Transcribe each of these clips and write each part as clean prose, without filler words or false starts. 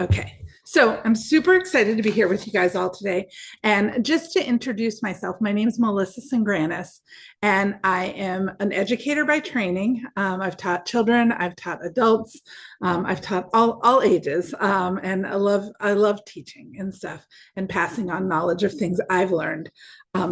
Okay, so I'm super excited to be here with you guys all today. And just to introduce myself, my name is Melissa Tsongranis, and I am an educator by training. I've taught children, I've taught adults, I've taught all ages, and I love teaching and stuff and passing on knowledge of things I've learned.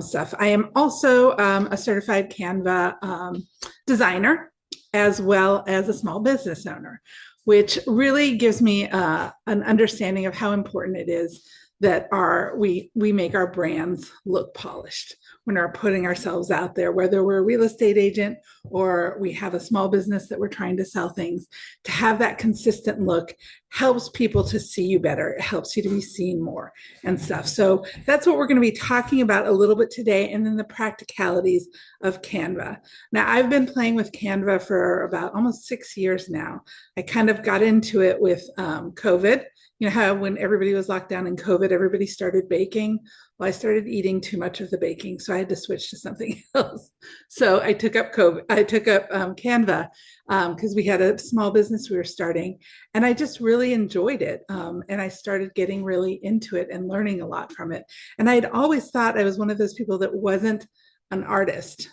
Stuff. I am also a certified Canva designer, as well as a small business owner, which really gives me an understanding of how important it is that we make our brands look polished when we're putting ourselves out there, whether we're a real estate agent or we have a small business that we're trying to sell things. To have that consistent look helps people to see you better. It helps you to be seen more and stuff. So that's what we're going to be talking about a little bit today, and then the practicalities of Canva. Now, I've been playing with Canva for about almost 6 years now. I kind of got into it with COVID. You know how when everybody was locked down in COVID, everybody started baking. Well, I started eating too much of the baking, so I had to switch to something else. So I took up COVID. I took up Canva because we had a small business we were starting, and I just really enjoyed it. And I started getting really into it and learning a lot from it. And I had always thought I was one of those people that wasn't an artist,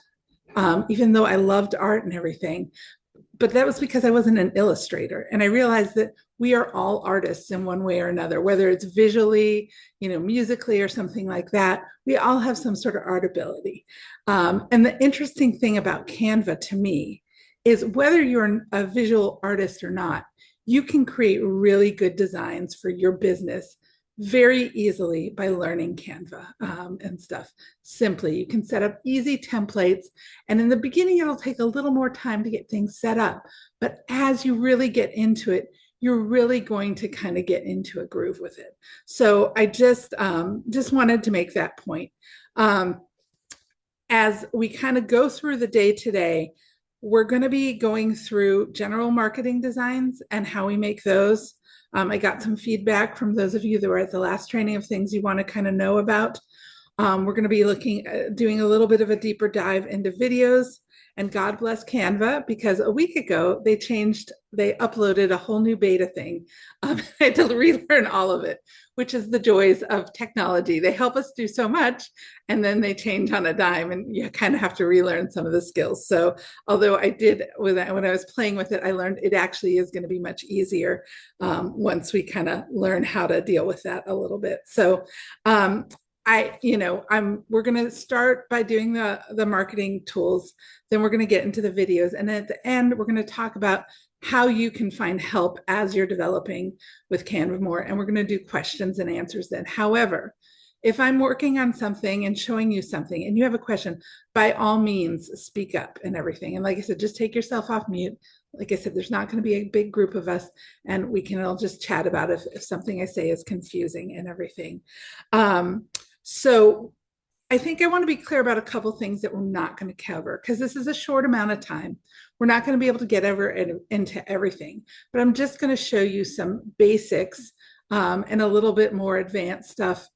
even though I loved art and everything. But that was because I wasn't an illustrator. And I realized that we are all artists in one way or another, whether it's visually, musically or something like that. We all have some sort of art ability. And the interesting thing about Canva to me is whether you're a visual artist or not, you can create really good designs for your business very easily by learning Canva and stuff. Simply, you can set up easy templates. And in the beginning, it'll take a little more time to get things set up. But as you really get into it, you're really going to kind of get into a groove with it. So I just wanted to make that point. As we kind of go through the day today, we're going to be going through general marketing designs and how we make those. I got some feedback from those of you that were at the last training of things you want to kind of know about. We're going to be doing a little bit of a deeper dive into videos. And God bless Canva, because a week ago they uploaded a whole new beta thing. I had to relearn all of it, which is the joys of technology. They help us do so much, and then they change on a dime, and you kind of have to relearn some of the skills. So, although I did when I was playing with it, I learned it actually is going to be much easier once we kind of learn how to deal with that a little bit. So, we're going to start by doing the marketing tools. Then we're going to get into the videos. And then at the end, we're going to talk about how you can find help as you're developing with Canva more. And we're going to do questions and answers then. However, if I'm working on something and showing you something and you have a question, by all means, speak up and everything. And like I said, just take yourself off mute. Like I said, there's not going to be a big group of us, and we can all just chat about if something I say is confusing and everything. So I think I want to be clear about a couple things that we're not going to cover, because this is a short amount of time. We're not going to be able to get into everything, but I'm just going to show you some basics and a little bit more advanced stuff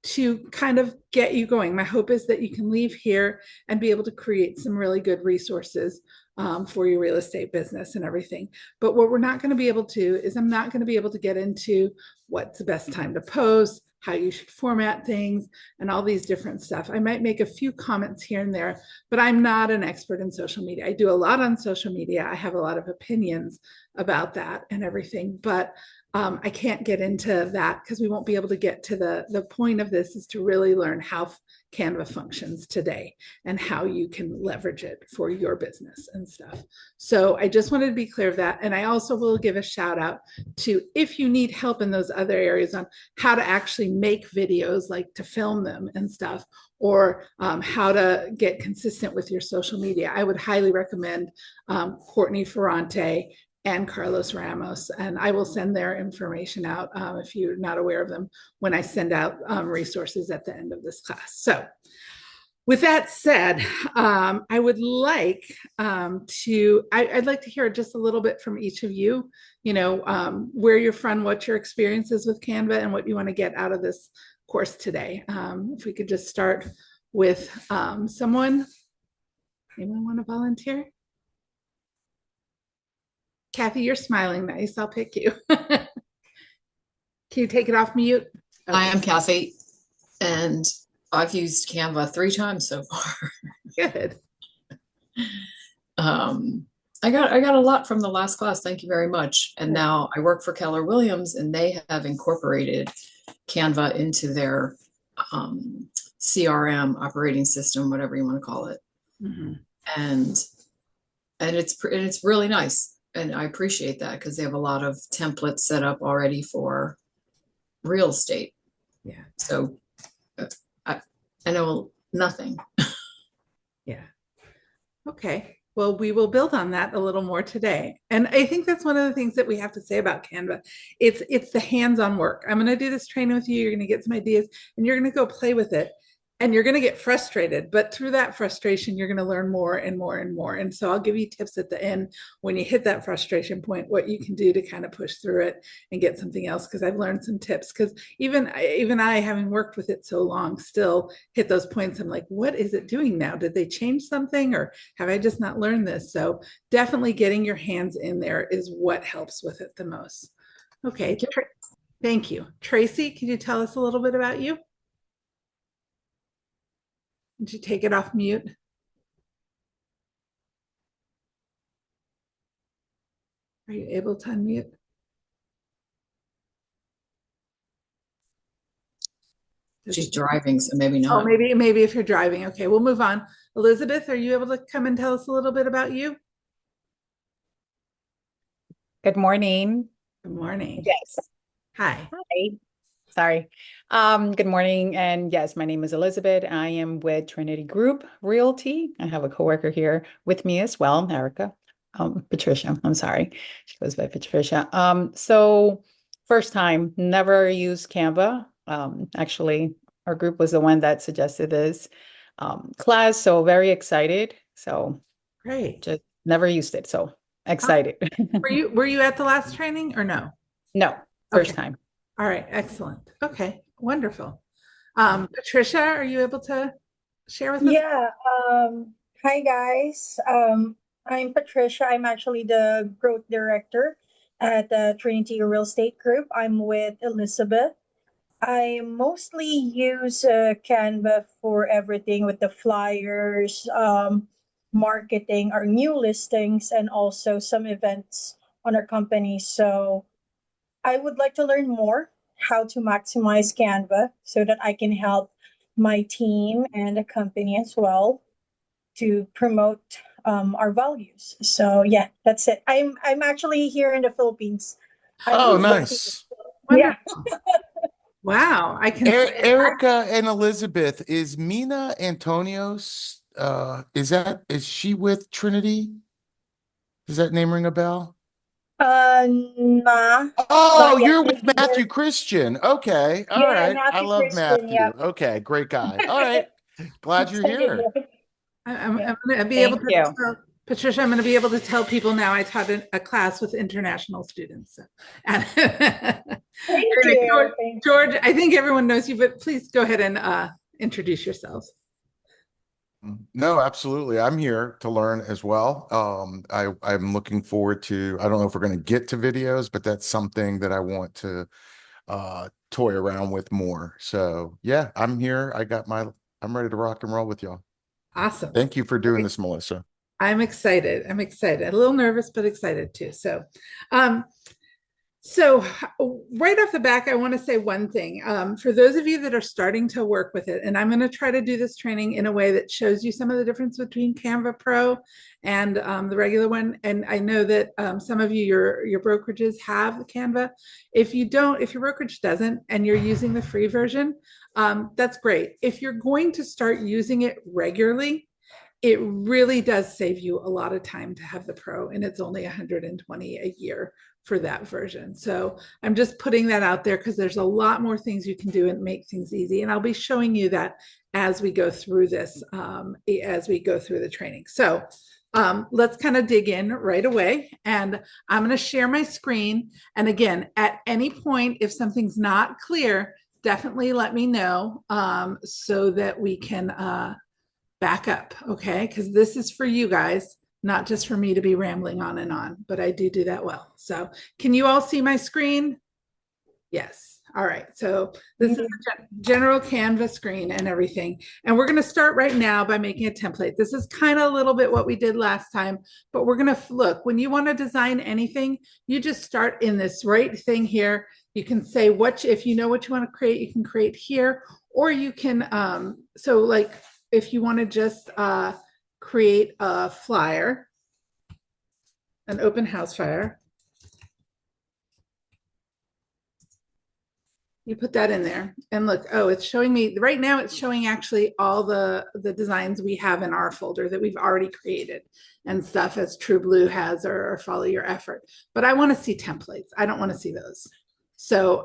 to kind of get you going. My hope is that you can leave here and be able to create some really good resources for your real estate business and everything. But what we're not going to be able to is I'm not going to be able to get into what's the best time to post, how you should format things, and all these different stuff. I might make a few comments here and there, but I'm not an expert in social media. I do a lot on social media. I have a lot of opinions about that and everything, but I can't get into that because we won't be able to get to the point of this is to really learn how Canva functions today and how you can leverage it for your business and stuff. So I just wanted to be clear of that. And I also will give a shout out to, if you need help in those other areas on how to actually make videos, like to film them and stuff, or how to get consistent with your social media, I would highly recommend Courtney Ferrante and Carlos Ramos, and I will send their information out if you're not aware of them when I send out resources at the end of this class. So with that said, I would like I'd like to hear just a little bit from each of you, where you're from, what your experience is with Canva, and what you want to get out of this course today. If we could just start with someone. Anyone want to volunteer? Kathy, you're smiling nice. I'll pick you. Can you take it off mute? I Okay, am Kathy, and I've used Canva 3 times so far. good. Um, I got a lot from the last class. Thank you very much. And Good. now I work for Keller Williams, and they have incorporated Canva into their CRM operating system, whatever you want to call it. Mhm. And it's really nice, and I appreciate that because they have a lot of templates set up already for real estate. Yeah, So uh, I I know nothing. yeah. Okay. Well, we will build on that a little more today. And I think that's one of the things that we have to say about Canva. It's the hands-on work. I'm going to do this training with you. You're going to get some ideas and you're going to go play with it. And you're going to get frustrated, but through that frustration, you're going to learn more and more and more. And so I'll give you tips at the end when you hit that frustration point, what you can do to kind of push through it and get something else. Because I've learned some tips. Because even I, having worked with it so long, still hit those points. I'm like, what is it doing now? Did they change something, or have I just not learned this? So definitely getting your hands in there is what helps with it the most. Okay, Thank you. thank you. Tracy, can you tell us a little bit about you? Did you take it off mute? Are you able to unmute? She's driving, so maybe Oh, not. maybe if you're driving. Okay, we'll move on. Elizabeth, are you able to come and tell us a little bit about you? Good morning. Good morning. Yes. Hi. Hi. Sorry. Good morning. And yes, my name is Elizabeth. I am with Trinity Group Realty. I have a coworker here with me as well, Erica. Patricia. I'm sorry. She goes by Patricia. So first time, never used Canva. Actually, our group was the one that suggested this class, so very excited. So Great. just never used it. So excited. Were you at the last training or no? No, Okay. first time. All right. Excellent. Okay. Wonderful. Patricia, are you able to share with us? Yeah. Hi guys. I'm Patricia. I'm actually the growth director at the Trinity Real Estate Group. I'm with Elizabeth. I mostly use Canva for everything with the flyers, marketing our new listings, and also some events on our company. So I would like to learn more how to maximize Canva so that I can help my team and the company as well to promote our values. So yeah, that's it. I'm actually here in the Philippines. I'm Oh, working. nice. Yeah. Wonderful. Wow. I can see it. Erica and Elizabeth, is Mina Antonios, is she with Trinity? Does that name ring a bell? Nah, Oh, not yet. you're with Maybe Matthew Christian. Okay. All yeah, right. I Matthew love Kristen. Matthew. Yep. Okay, great guy. All right. Glad you're Excited. here. Yeah. I'm going to be able Thank to you. tell, Patricia, I'm going to be able to tell people now I taught a class with international students. So, and Thank anyway, you. Thank you. George, I think everyone knows you, but please go ahead and introduce yourselves. No, absolutely. I'm here to learn as well. I'm looking forward to, I don't know if we're going to get to videos, but that's something that I want to toy around with more. So yeah, I'm here. I'm ready to rock and roll with y'all. Awesome. Thank you for doing this, Melissa. I'm excited. I'm excited. A little nervous, but excited too. Um, So, right off the back, I want to say one thing. For those of you that are starting to work with it, and I'm going to try to do this training in a way that shows you some of the difference between Canva Pro and the regular one. And I know that some of you, your brokerages have Canva. If you don't, if your brokerage doesn't, and you're using the free version, that's great. If you're going to start using it regularly, it really does save you a lot of time to have the pro, and it's only 120 a year for that version. So I'm just putting that out there because there's a lot more things you can do and make things easy, and I'll be showing you that as we go through this, as we go through the training. So let's kind of dig in right away, and I'm going to share my screen. And again, at any point, if something's not clear, definitely let me know so that we can back up, okay? Because this is for you guys, not just for me to be rambling on and on, but I do that well. So can you all see my screen? Yes. All right, so this is a general Canva screen and everything. And we're gonna start right now by making a template. This is kind of a little bit what we did last time, but we're gonna look, when you wanna design anything, you just start in this right thing here. You can say if you know what you wanna create, you can create here, or you can, so like if you wanna just create a flyer, an open house flyer, you put that in there and look, oh, it's showing me right now, it's showing actually all the designs we have in our folder that we've already created and stuff, as True Blue has, or Follow Your Effort. But I want to see templates. I don't want to see those. So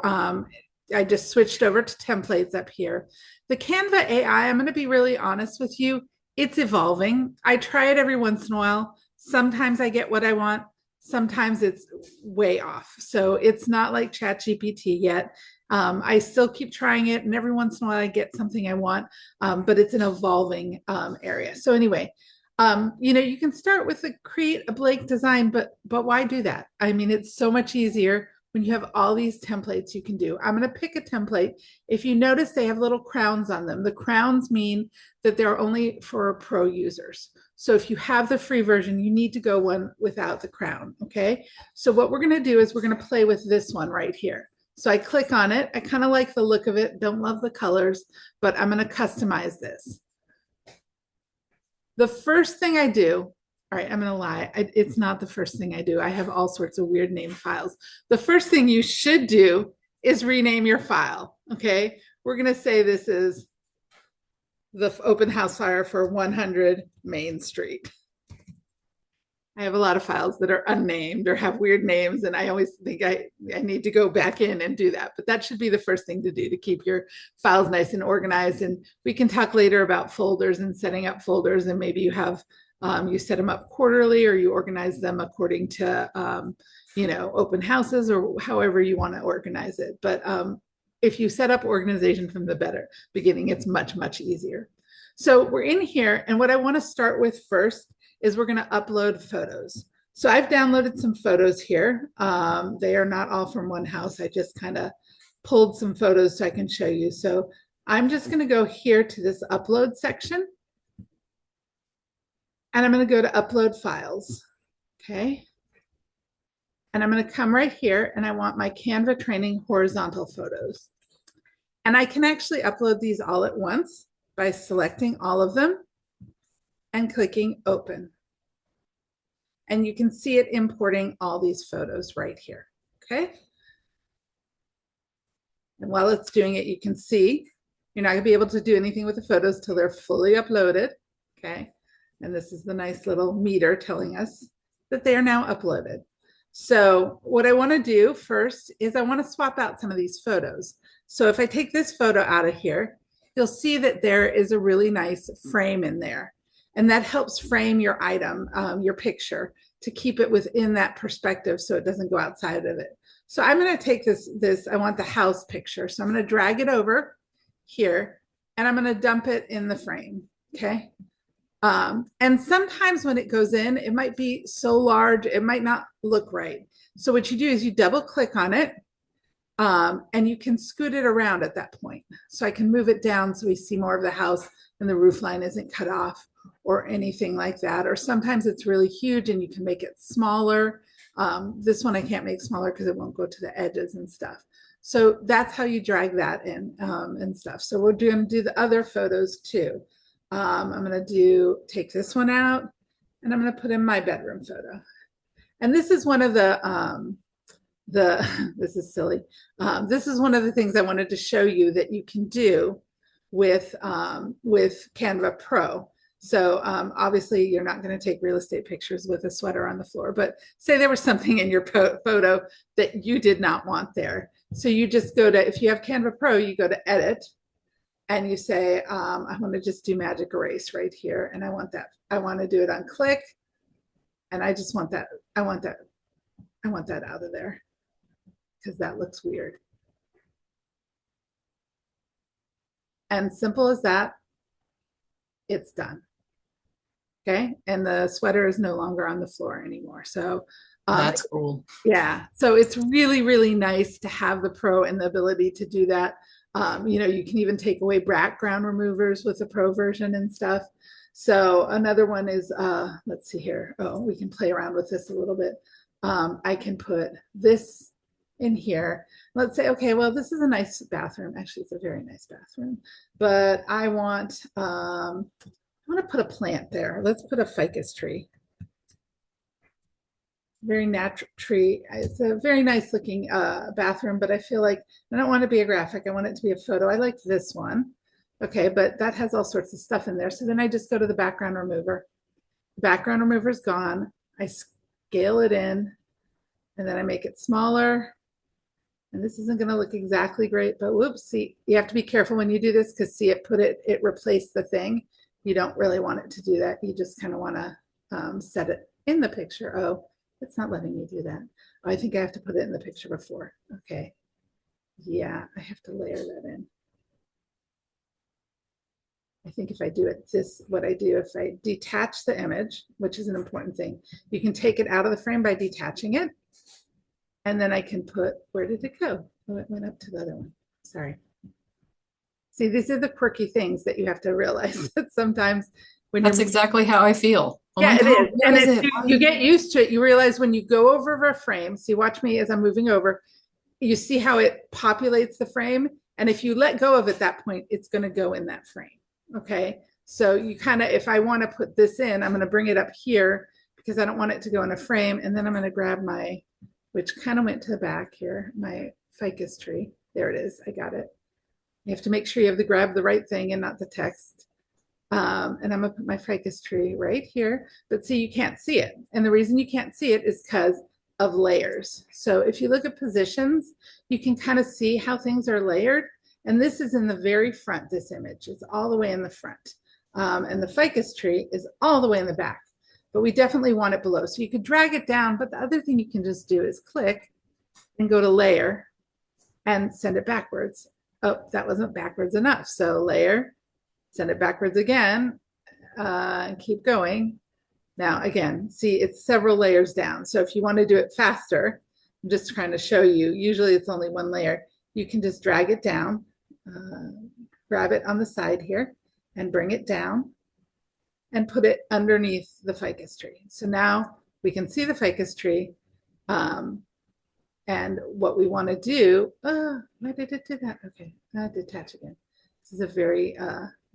I just switched over to templates up here. The Canva AI, I'm going to be really honest with you, it's evolving. I try it every once in a while. Sometimes I get what I want. Sometimes it's way off. So it's not like ChatGPT yet. I still keep trying it, and every once in a while I get something I want, but it's an evolving area. So anyway, you can start with create a blank design, but why do that? I mean, it's so much easier when you have all these templates you can do. I'm going to pick a template. If you notice, they have little crowns on them. The crowns mean that they're only for pro users. So if you have the free version, you need to go one without the crown. Okay. So what we're going to do is we're going to play with this one right here. So I click on it. I kind of like the look of it. Don't love the colors, but I'm going to customize this. The first thing I do, all right, I'm going to lie. It's not the first thing I do. I have all sorts of weird name files. The first thing you should do is rename your file. Okay. We're going to say this is the open house flyer for 100 Main Street. I have a lot of files that are unnamed or have weird names, and I always think I need to go back in and do that. But that should be the first thing to do to keep your files nice and organized. And we can talk later about folders and setting up folders, and maybe you have you set them up quarterly, or you organize them according to open houses, or however you want to organize it. But if you set up organization from the beginning, it's much, much easier. So we're in here, and what I want to start with first is we're going to upload photos. So I've downloaded some photos here. They are not all from one house. I just kind of pulled some photos so I can show you. So I'm just going to go here to this upload section. And I'm going to go to upload files. Okay. And I'm going to come right here, and I want my Canva training horizontal photos. And I can actually upload these all at once by selecting all of them and clicking open. And you can see it importing all these photos right here. Okay. And while it's doing it, you can see you're not going to be able to do anything with the photos till they're fully uploaded. Okay. And this is the nice little meter telling us that they are now uploaded. So what I want to do first is I want to swap out some of these photos. So if I take this photo out of here, you'll see that there is a really nice frame in there. And that helps frame your item, your picture, to keep it within that perspective so it doesn't go outside of it. So I'm going to take this, I want the house picture. So I'm going to drag it over here, and I'm going to dump it in the frame. Okay. And sometimes when it goes in, it might be so large, it might not look right. So what you do is you double click on it, and you can scoot it around at that point. So I can move it down so we see more of the house and the roof line isn't cut off or anything like that. Or sometimes it's really huge and you can make it smaller. This one I can't make smaller because it won't go to the edges and stuff. So that's how you drag that in and stuff. So we're going to do the other photos too. I'm going to take this one out, and I'm going to put in my bedroom photo. And this is one of this is silly. This is one of the things I wanted to show you that you can do with Canva Pro. So obviously you're not going to take real estate pictures with a sweater on the floor, but say there was something in your photo that you did not want there. So you just go to, if you have Canva Pro, you go to edit, and you say, I want to just do magic erase right here. And I want to do it on click. And I just want that. I want that out of there because that looks weird. And simple as that, it's done. Okay. And the sweater is no longer on the floor anymore. So That's cool. Yeah, so it's really, really nice to have the Pro and the ability to do that. You know, you can even take away background removers with the Pro version and stuff. So another one is, let's see here. Oh, we can play around with this a little bit. I can put this in here. Let's say, okay, well, this is a nice bathroom. Actually, it's a very nice bathroom, but I want to put a plant there. Let's put a ficus tree. Very natural tree. It's a very nice looking bathroom, but I feel like I don't want it to be a graphic. I want it to be a photo. I like this one. Okay, but that has all sorts of stuff in there. So then I just go to the background remover. The background remover is gone. I scale it in, and then I make it smaller. And this isn't going to look exactly great, but whoops, see, you have to be careful when you do this because see, it replaced the thing. You don't really want it to do that. You just kind of want to set it in the picture. Oh, it's not letting me do that. Oh, I think I have to put it in the picture before. Okay. Yeah, I have to layer that in. I think if I do it what I do, if I detach the image, which is an important thing, you can take it out of the frame by detaching it. And then I can put, where did it go? Oh, it went up to the other one. Sorry. See, these are the quirky things that you have to realize that sometimes when That's exactly how I feel. Yeah, it is. And you get used to it. You realize when you go over a frame, see, watch me as I'm moving over, you see how it populates the frame. And if you let go of it at that point, it's going to go in that frame. Okay. So you kind of, if I want to put this in, I'm going to bring it up here because I don't want it to go in a frame. And then I'm going to grab my, which kind of went to the back here, my ficus tree. There it is. I got it. You have to make sure you grab the right thing and not the text. And I'm gonna put my ficus tree right here, but see, you can't see it. And the reason you can't see it is because of layers. So if you look at positions, you can kind of see how things are layered. And this is in the very front, this image. It's all the way in the front. And the ficus tree is all the way in the back. But we definitely want it below. So you could drag it down, but the other thing you can just do is click and go to layer and send it backwards. Oh, that wasn't backwards enough. So layer, send it backwards again, and keep going. Now, again, see, it's several layers down. So if you want to do it faster, I'm just trying to show you, usually it's only one layer. You can just drag it down, grab it on the side here, and bring it down and put it underneath the ficus tree. So now we can see the ficus tree. And what we want to do, why did it do that? Okay, detach again. This is a very,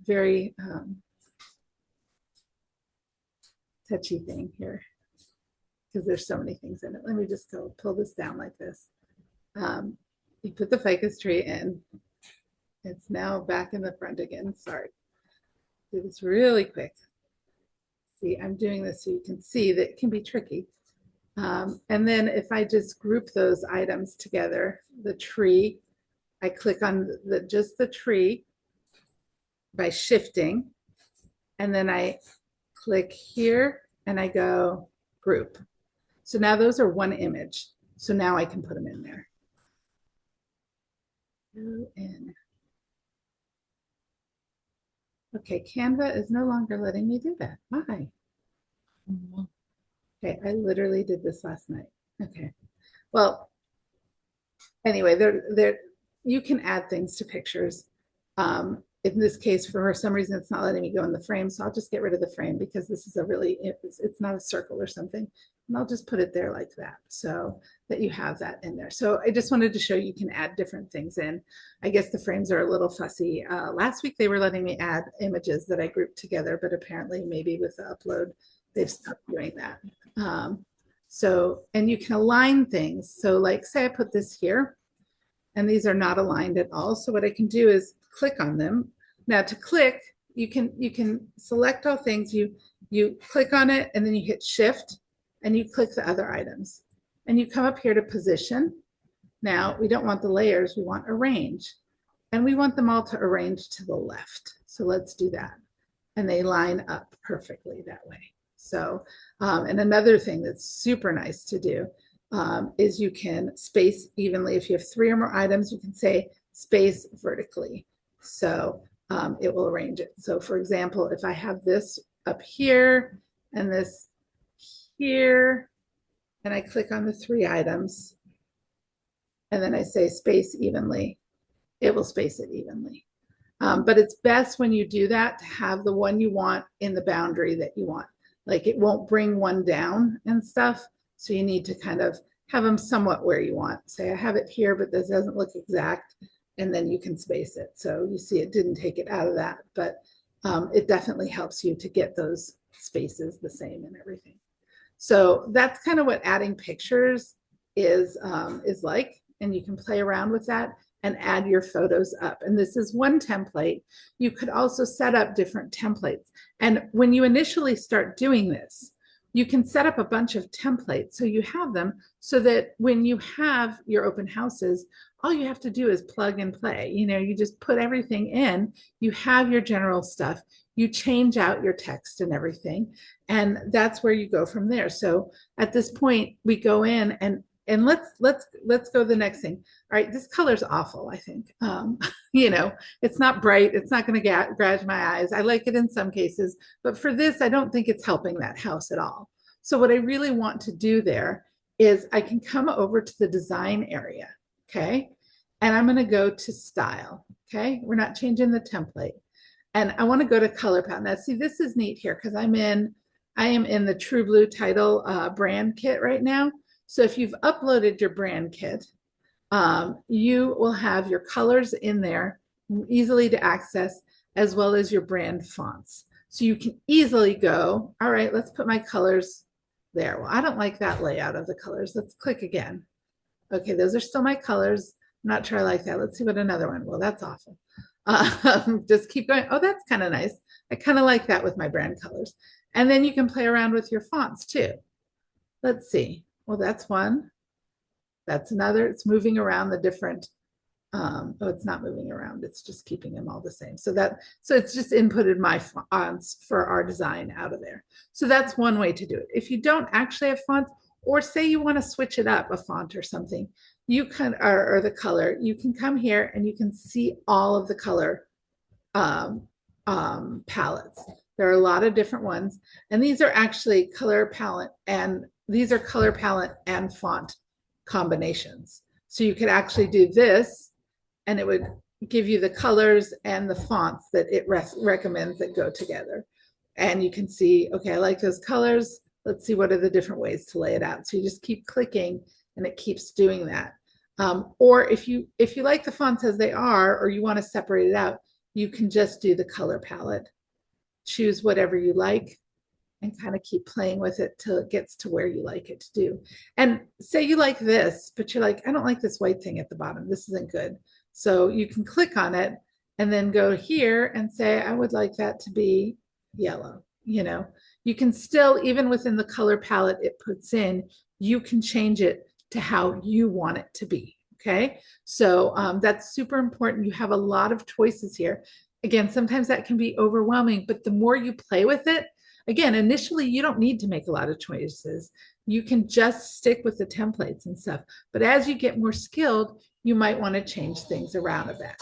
very touchy thing here because there's so many things in it. Let me just go pull this down like this. You put the ficus tree in. It's now back in the front again. Sorry. Do this really quick. See, I'm doing this so you can see that it can be tricky. And then if I just group those items together, the tree, I click on just the tree by shifting, and then I click here and I go group. So now those are one image. So now I can put them in there. Okay, Canva is no longer letting me do that. Why? Okay, I literally did this last night. Okay, well, anyway, you can add things to pictures. In this case, for some reason, it's not letting me go in the frame, so I'll just get rid of the frame because this is it's not a circle or something. And I'll just put it there like that so that you have that in there. So I just wanted to show you can add different things in. I guess the frames are a little fussy. Last week, they were letting me add images that I grouped together, but apparently maybe with the upload, they've stopped doing that. And you can align things. So like say I put this here and these are not aligned at all. So what I can do is click on them. Now to click, you can select all things. You click on it and then you hit shift and you click the other items and you come up here to position. Now we don't want the layers, we want arrange, and we want them all to arrange to the left. So let's do that. And they line up perfectly that way. So, and another thing that's super nice to do is you can space evenly. If you have 3 or more items, you can say space vertically. So it will arrange it. So for example, if I have this up here and this here, and I click on the 3 items, and then I say space evenly, it will space it evenly. But it's best when you do that to have the one you want in the boundary that you want. Like it won't bring one down and stuff. So you need to kind of have them somewhat where you want. Say I have it here, but this doesn't look exact. And then you can space it. So you see it didn't take it out of that, but it definitely helps you to get those spaces the same and everything. So that's kind of what adding pictures is like. And you can play around with that and add your photos up. And this is one template. You could also set up different templates. And when you initially start doing this, you can set up a bunch of templates so you have them so that when you have your open houses, all you have to do is plug and play. You know, you just put everything in, you have your general stuff, you change out your text and everything, and that's where you go from there. So at this point, we go in and let's go to the next thing. All right, this color's awful, I think. You know, it's not bright. It's not going to grab my eyes. I like it in some cases, but for this, I don't think it's helping that house at all. So what I really want to do there is I can come over to the design area, okay? And I'm going to go to style, okay? We're not changing the template. And I want to go to color palette. Now, see, this is neat here because I am in the True Blue title brand kit right now. So if you've uploaded your brand kit, you will have your colors in there, easily to access, as well as your brand fonts. So you can easily go, all right, let's put my colors there. Well, I don't like that layout of the colors. Let's click again. Okay, those are still my colors. I'm not sure I like that. Let's see what another one. Well, that's awful. Just keep going. Oh, that's kind of nice. I kind of like that with my brand colors. And then you can play around with your fonts too. Let's see. Well, that's one. That's another. It's moving around the different. Oh, it's not moving around. It's just keeping them all the same. So it's just inputted my fonts for our design out of there. So that's one way to do it. If you don't actually have fonts, or say you want to switch it up, a font or something, you can, or the color, you can come here and you can see all of the color palettes. There are a lot of different ones, and these are actually color palette, and these are color palette and font combinations. So you could actually do this, and it would give you the colors and the fonts that it recommends that go together. And you can see, okay, I like those colors. Let's see what are the different ways to lay it out. So you just keep clicking and it keeps doing that. Or if you like the fonts as they are, or you want to separate it out, you can just do the color palette. Choose whatever you like and kind of keep playing with it till it gets to where you like it to do. And say you like this, but you're like, I don't like this white thing at the bottom. This isn't good. So you can click on it and then go here and say, I would like that to be yellow. You know, you can still, even within the color palette it puts in, you can change it to how you want it to be. Okay. So that's super important. You have a lot of choices here. Again, sometimes that can be overwhelming, but the more you play with it, again, initially you don't need to make a lot of choices. You can just stick with the templates and stuff. But as you get more skilled, you might want to change things around a bit.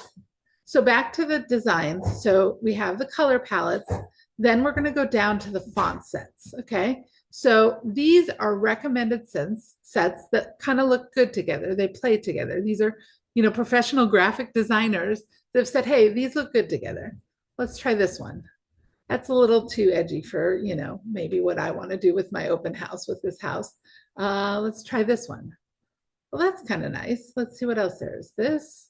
So back to the designs. So we have the color palettes. Then we're going to go down to the font sets. Okay. So these are recommended sets that kind of look good together. They play together. These are, you know, professional graphic designers that have said, hey, these look good together. Let's try this one. That's a little too edgy for, you know, maybe what I want to do with my open house with this house. Let's try this one. Well, that's kind of nice. Let's see what else there is. This,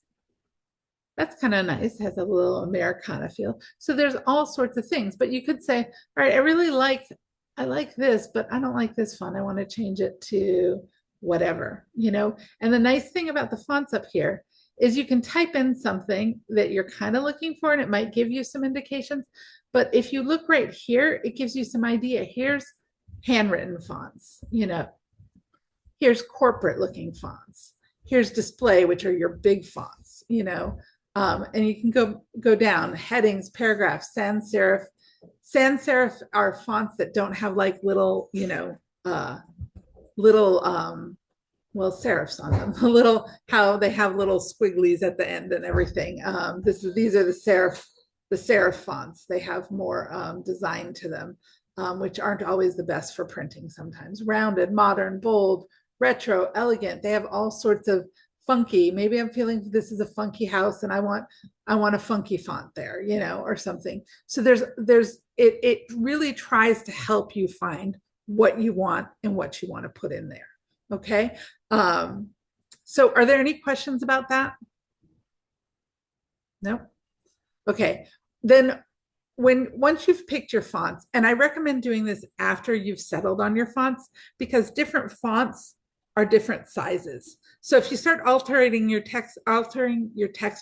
that's kind of nice. It has a little Americana feel. So there's all sorts of things, but you could say, all right, I like this, but I don't like this font. I want to change it to whatever, you know. And the nice thing about the fonts up here is you can type in something that you're kind of looking for, and it might give you some indications. But if you look right here, it gives you some idea. Here's handwritten fonts, you know. Here's corporate looking fonts. Here's display, which are your big fonts, you know. And you can go down, headings, paragraphs, sans serif. Sans serif are fonts that don't have like little, you know, well, serifs on them. How they have little squigglies at the end and everything. These are the serif fonts. They have more design to them. which aren't always the best for printing sometimes. Rounded, modern, bold, retro, elegant. They have all sorts of funky. Maybe I'm feeling this is a funky house and I want a funky font there, you know, or something. So it really tries to help you find what you want and what you want to put in there. Okay. So are there any questions about that? No? Okay. Then once you've picked your fonts, and I recommend doing this after you've settled on your fonts, because different fonts are different sizes. So if you start altering your text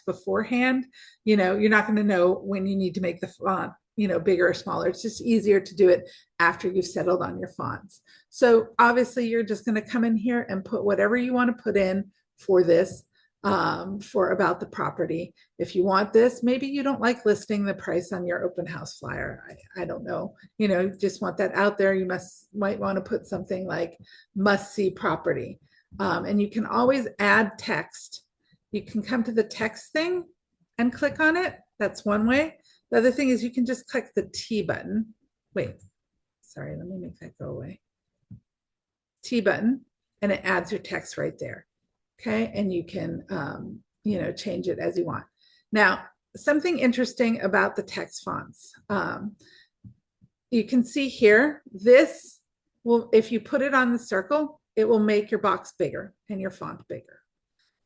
beforehand, you know, you're not going to know when you need to make the font, you know, bigger or smaller. It's just easier to do it after you've settled on your fonts. So obviously you're just going to come in here and put whatever you want to put in for this, for about the property. If you want this, maybe you don't like listing the price on your open house flyer. I don't know, you know, just want that out there. You might want to put something like must see property. And you can always add text. You can come to the text thing and click on it. That's one way. The other thing is you can just click the T button. Wait, sorry, let me make that go away. T button, and it adds your text right there. Okay, and you can, you know, change it as you want. Now, something interesting about the text fonts. You can see here, this will, if you put it on the circle, it will make your box bigger and your font bigger.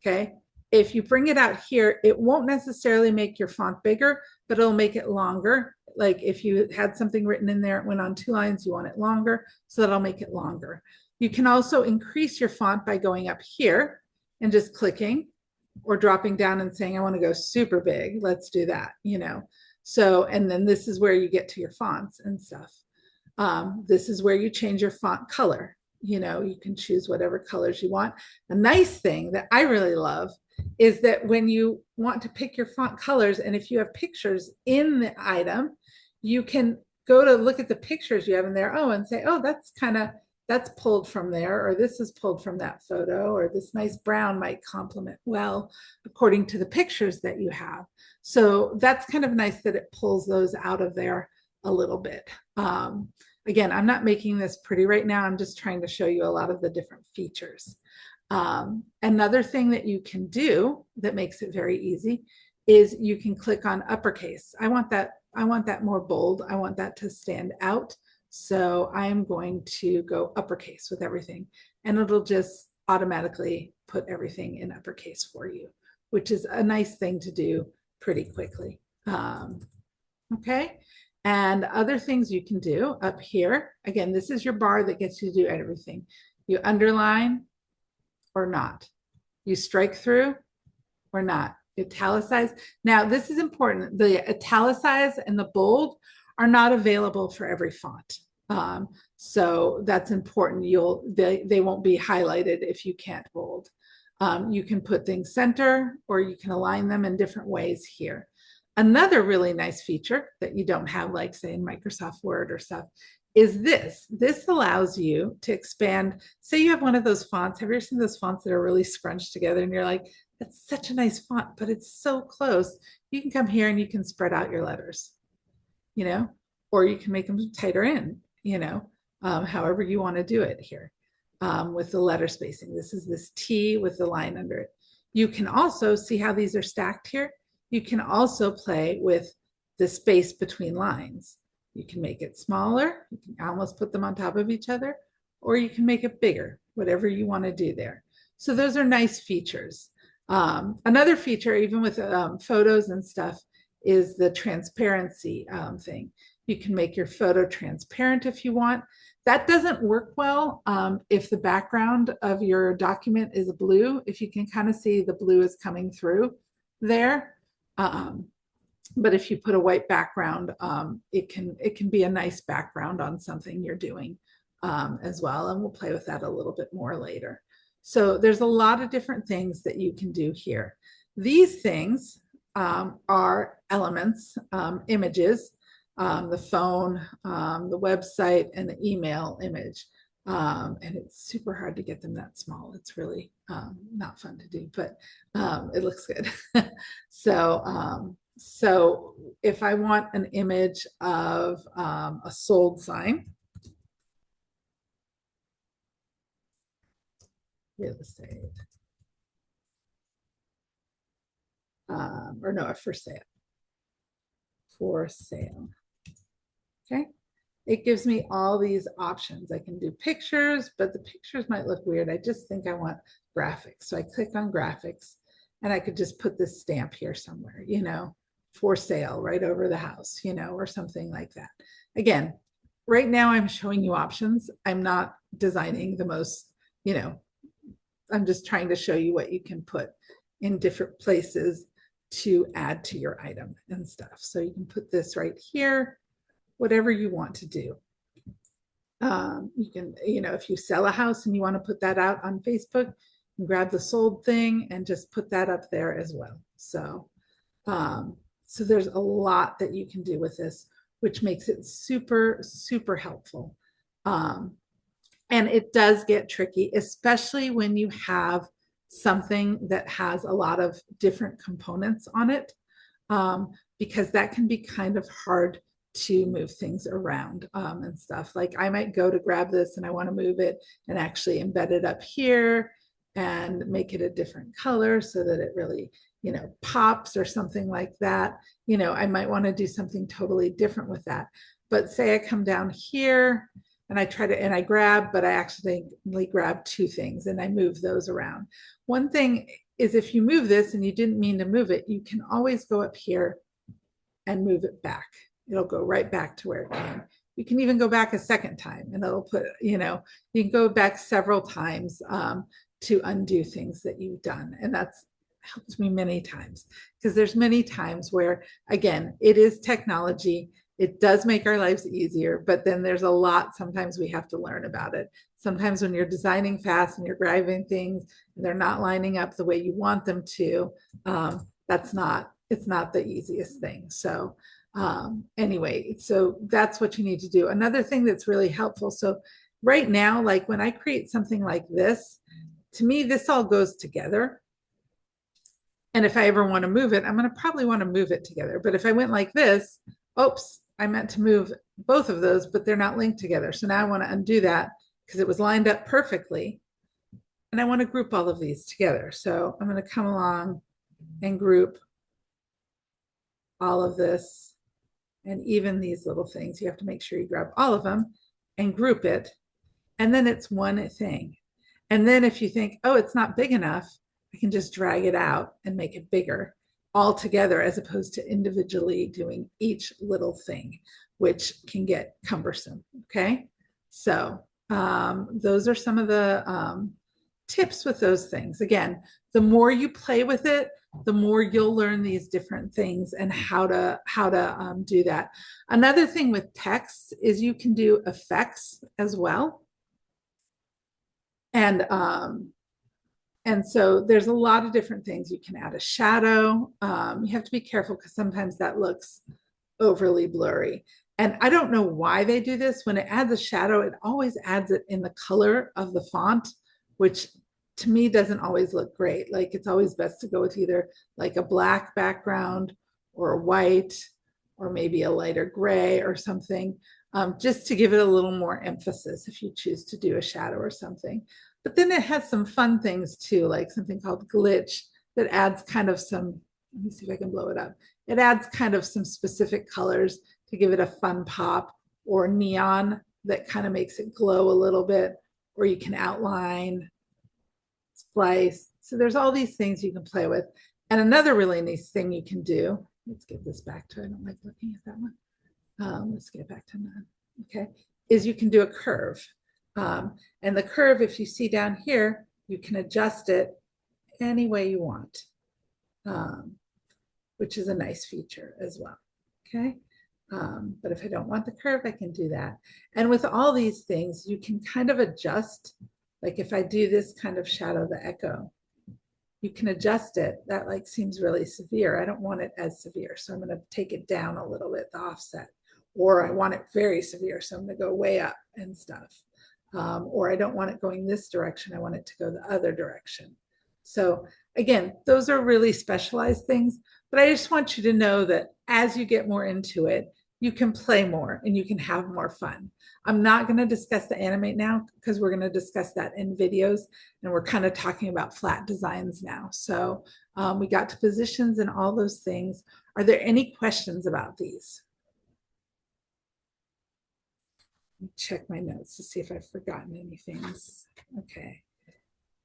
Okay, if you bring it out here, it won't necessarily make your font bigger, but it'll make it longer. Like if you had something written in there, it went on 2 lines, you want it longer, so that'll make it longer. You can also increase your font by going up here and just clicking, or dropping down and saying, I want to go super big. Let's do that, you know. So, and then this is where you get to your fonts and stuff. This is where you change your font color. You know, you can choose whatever colors you want. A nice thing that I really love is that when you want to pick your font colors, and if you have pictures in the item, you can go to look at the pictures you have in there, and say, oh, that's pulled from there, or this is pulled from that photo, or this nice brown might complement well according to the pictures that you have. So that's kind of nice that it pulls those out of there a little bit. Again, I'm not making this pretty right now. I'm just trying to show you a lot of the different features. Another thing that you can do that makes it very easy is you can click on uppercase. I want that more bold. I want that to stand out. So I'm going to go uppercase with everything, and it'll just automatically put everything in uppercase for you, which is a nice thing to do pretty quickly. Okay. And other things you can do up here, again, this is your bar that gets you to do everything. You underline or not. You strike through or not. Italicize. Now, this is important. The italicize and the bold are not available for every font. So that's important. They won't be highlighted if you can't bold. You can put things center, or you can align them in different ways here. Another really nice feature that you don't have, like say in Microsoft Word or stuff, is this. This allows you to expand. Say you have one of those fonts. Have you ever seen those fonts that are really scrunched together and you're like, that's such a nice font, but it's so close. You can come here and you can spread out your letters, you know, or you can make them tighter in, you know, however you want to do it here with the letter spacing. This is this T with the line under it. You can also see how these are stacked here. You can also play with the space between lines. You can make it smaller. You can almost put them on top of each other, or you can make it bigger, whatever you want to do there. So those are nice features. Another feature, even with photos and stuff, is the transparency thing. You can make your photo transparent if you want. That doesn't work well if the background of your document is blue. If you can kind of see the blue is coming through there. But if you put a white background, it can be a nice background on something you're doing as well. And we'll play with that a little bit more later. So there's a lot of different things that you can do here. These things are elements, images, the phone, the website, and the email image. And it's super hard to get them that small. It's really not fun to do, but it looks good. So So if I want an image of a sold sign, real estate, or no, a for sale. Okay. It gives me all these options. I can do pictures, but the pictures might look weird. I just think I want graphics. So I click on graphics and I could just put this stamp here somewhere, you know, for sale right over the house, you know, or something like that. Again, right now I'm showing you options. I'm not designing the most, you know, I'm just trying to show you what you can put in different places to add to your item and stuff. So you can put this right here, whatever you want to do. You can, you know, if you sell a house and you want to put that out on Facebook, you can grab the sold thing and just put that up there as well. So, so there's a lot that you can do with this, which makes it super, super helpful. And it does get tricky, especially when you have something that has a lot of different components on it, because that can be kind of hard to move things around and stuff. Like I might go to grab this and I want to move it and actually embed it up here and make it a different color so that it really, you know, pops or something like that. You know, I might want to do something totally different with that. But say I come down here and I try to, and I grab, but I accidentally grab two things and I move those around. One thing is if you move this and you didn't mean to move it, you can always go up here and move it back. It'll go right back to where it came. You can even go back a second time and it'll put, you know, you can go back several times to undo things that you've done. And that's helped me many times because there's many times where, again, it is technology. It does make our lives easier, but then there's a lot sometimes we have to learn about it. Sometimes when you're designing fast and you're grabbing things and they're not lining up the way you want them to, it's not the easiest thing. So anyway, so that's what you need to do. Another thing that's really helpful. So right now, like when I create something like this, to me, this all goes together. And if I ever want to move it, I'm going to probably want to move it together. But if I went like this, oops, I meant to move both of those, but they're not linked together. So now I want to undo that because it was lined up perfectly. And I want to group all of these together. So I'm going to come along and group all of this and even these little things. You have to make sure you grab all of them and group it. And then it's one thing. And then if you think, oh, it's not big enough, I can just drag it out and make it bigger all together as opposed to individually doing each little thing, which can get cumbersome. Okay. So those are some of the tips with those things. Again, the more you play with it, the more you'll learn these different things and how to do that. Another thing with text is you can do effects as well. And so there's a lot of different things. You can add a shadow. You have to be careful because sometimes that looks overly blurry. And I don't know why they do this. When it adds a shadow, it always adds it in the color of the font, which to me doesn't always look great. Like it's always best to go with either like a black background or a white or maybe a lighter gray or something, just to give it a little more emphasis if you choose to do a shadow or something. But then it has some fun things too, like something called glitch that adds kind of some, let me see if I can blow it up. It adds kind of some specific colors to give it a fun pop, or neon that kind of makes it glow a little bit, or you can outline, splice. So there's all these things you can play with. And another really nice thing you can do, let's get this back to, I don't like looking at that one. Let's get back to none. Okay, is you can do a curve. And the curve, if you see down here, you can adjust it any way you want, which is a nice feature as well. Okay. But if I don't want the curve, I can do that. And with all these things, you can kind of adjust. Like if I do this kind of shadow, the echo, you can adjust it. That like seems really severe. I don't want it as severe. So I'm going to take it down a little bit, the offset, or I want it very severe. So I'm going to go way up and stuff. Or I don't want it going this direction. I want it to go the other direction. So again, those are really specialized things, but I just want you to know that as you get more into it, you can play more and you can have more fun. I'm not going to discuss the animate now because we're going to discuss that in videos, and we're kind of talking about flat designs now. So we got to positions and all those things. Are there any questions about these? Let me check my notes to see if I've forgotten anything. Okay.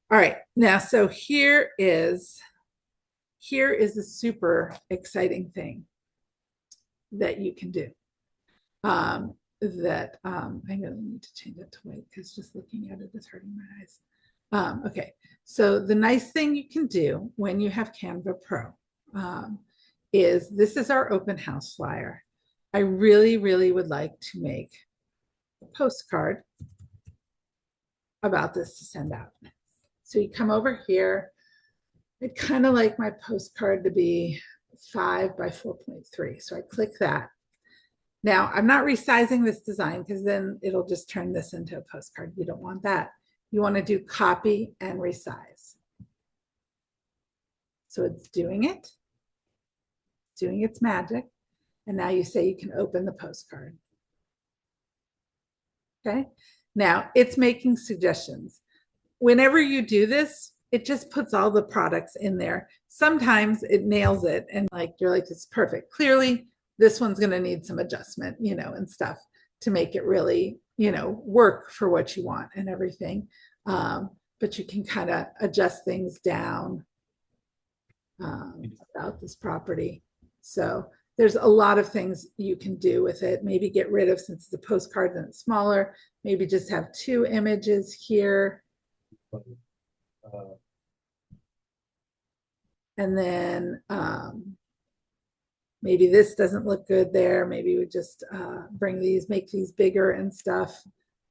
All right. Now, so here is a super exciting thing that you can do. I really need to change it to white because just looking at it is hurting my eyes. Okay, so the nice thing you can do when you have Canva Pro is this is our open house flyer. I really, really would like to make a postcard about this to send out. So you come over here. I'd kind of like my postcard to be 5 by 4.3. So I click that. Now, I'm not resizing this design because then it'll just turn this into a postcard. You don't want that. You want to do copy and resize. So it's doing its magic. And now you say you can open the postcard. Okay. Now it's making suggestions. Whenever you do this, it just puts all the products in there. Sometimes it nails it and like you're like, it's perfect. Clearly, this one's going to need some adjustment, and stuff to make it really, work for what you want and everything. But you can kind of adjust things down about this property. So there's a lot of things you can do with it. Maybe get rid of, since it's a postcard, then it's smaller. Maybe just have 2 images here. And then maybe this doesn't look good there. Maybe we just make these bigger and stuff.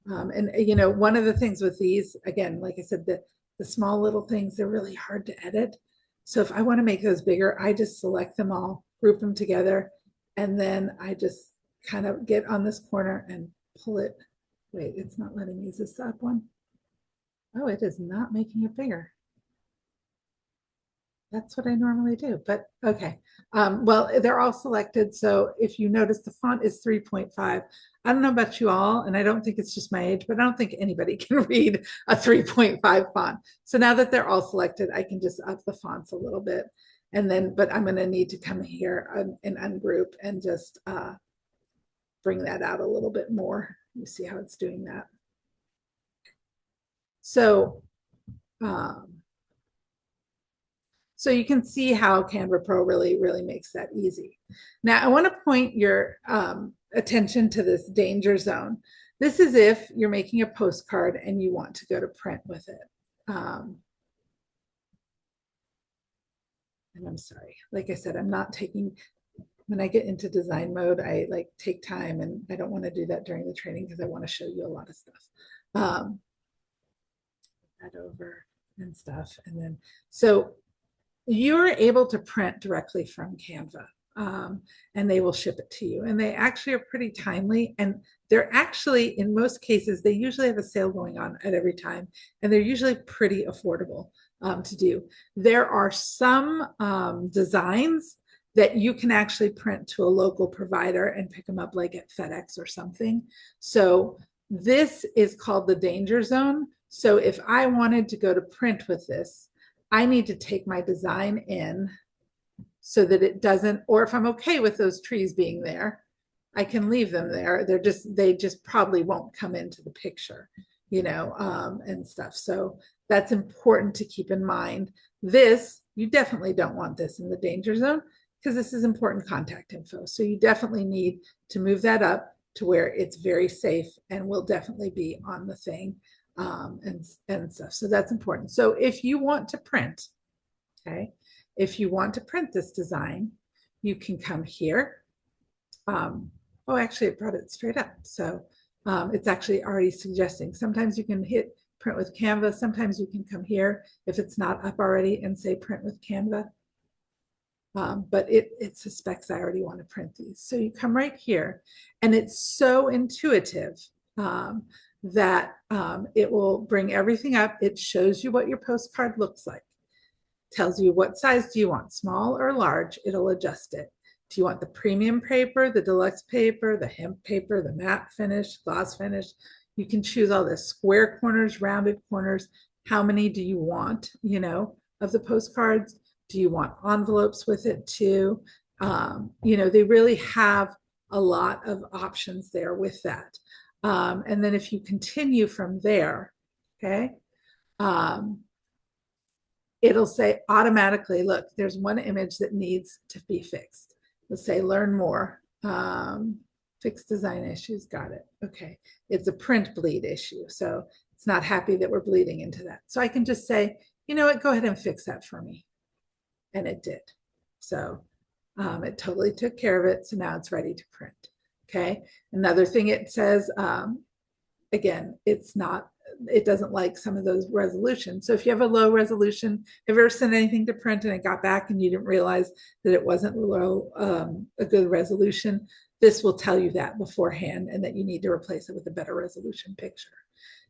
And one of the things with these, again, like I said, the small little things, they're really hard to edit. So if I want to make those bigger, I just select them all, group them together, and then I just kind of get on this corner and pull it. Wait, it's not letting me use this up one. Oh, it is not making it bigger. That's what I normally do, but okay. Well, they're all selected. So if you notice, the font is 3.5. I don't know about you all, and I don't think it's just my age, but I don't think anybody can read a 3.5 font. So now that they're all selected, I can just up the fonts a little bit. And then, but I'm going to need to come here and ungroup and just bring that out a little bit more. You see how it's doing that. So, so you can see how Canva Pro really, really makes that easy. Now, I want to point your attention to this danger zone. This is if you're making a postcard and you want to go to print with it. And I'm sorry, like I said, I'm not taking, when I get into design mode, I like take time, and I don't want to do that during the training because I want to show you a lot of stuff. That over and stuff. And then, so you're able to print directly from Canva, and they will ship it to you. And they actually are pretty timely. And they're actually, in most cases, they usually have a sale going on at every time. And they're usually pretty affordable to do. There are some designs that you can actually print to a local provider and pick them up like at FedEx or something. So this is called the danger zone. So if I wanted to go to print with this, I need to take my design in so that it doesn't, or if I'm okay with those trees being there, I can leave them there. They just probably won't come into the picture, and stuff. So that's important to keep in mind. This, you definitely don't want this in the danger zone because this is important contact info. So you definitely need to move that up to where it's very safe and will definitely be on the thing. And stuff. So that's important. So if you want to print, okay, if you want to print this design, you can come here. Actually, it brought it straight up. So it's actually already suggesting. Sometimes you can hit print with Canva. Sometimes you can come here if it's not up already and say print with Canva. But it suspects I already want to print these. So you come right here, and it's so intuitive. That it will bring everything up. It shows you what your postcard looks like. tells you what size do you want, small or large, it'll adjust it. Do you want the premium paper, the deluxe paper, the hemp paper, the matte finish, gloss finish? You can choose all this, square corners, rounded corners. How many do you want, you know, of the postcards? Do you want envelopes with it too? You know, they really have a lot of options there with that. And then if you continue from there, okay, it'll say automatically, look, there's one image that needs to be fixed. It'll say learn more. Fix design issues. Got it. Okay. It's a print bleed issue. So it's not happy that we're bleeding into that. So I can just say, you know what, go ahead and fix that for me. And it did. So it totally took care of it. So now it's ready to print. Okay. Another thing it says, again, it doesn't like some of those resolutions. So if you have a low resolution, have you ever sent anything to print and it got back and you didn't realize that it wasn't low, a good resolution, this will tell you that beforehand and that you need to replace it with a better resolution picture.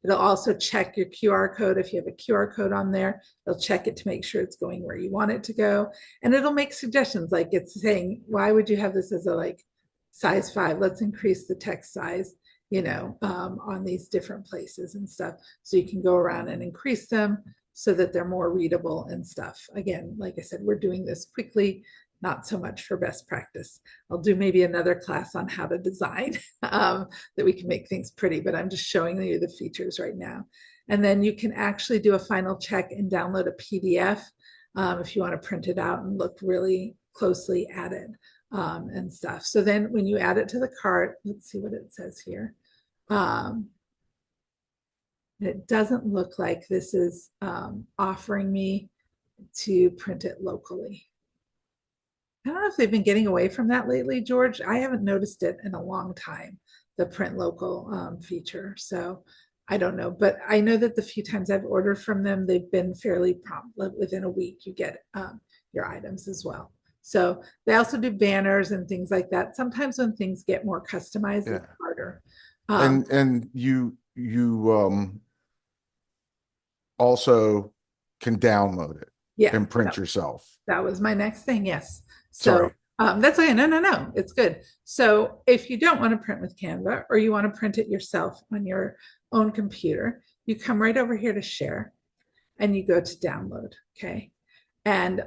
It'll also check your QR code. If you have a QR code on there, it'll check it to make sure it's going where you want it to go. And it'll make suggestions, like it's saying, why would you have this as a like size 5? Let's increase the text size, you know, on these different places and stuff. So you can go around and increase them so that they're more readable and stuff. Again, like I said, we're doing this quickly, not so much for best practice. I'll do maybe another class on how to design that we can make things pretty, but I'm just showing you the features right now. And then you can actually do a final check and download a PDF if you want to print it out and look really closely at it and stuff. So then when you add it to the cart, let's see what it says here. It doesn't look like this is offering me to print it locally. I don't know if they've been getting away from that lately, George. I haven't noticed it in a long time, the print local feature. So I don't know, but I know that the few times I've ordered from them, they've been fairly prompt. Within a week, you get your items as well. So they also do banners and things like that. Sometimes when things get more customized, it's harder. And you also can download it and print yourself. That was my next thing. Yes. So that's okay. No, it's good. So if you don't want to print with Canva or you want to print it yourself on your own computer, you come right over here to share and you go to download. Okay. And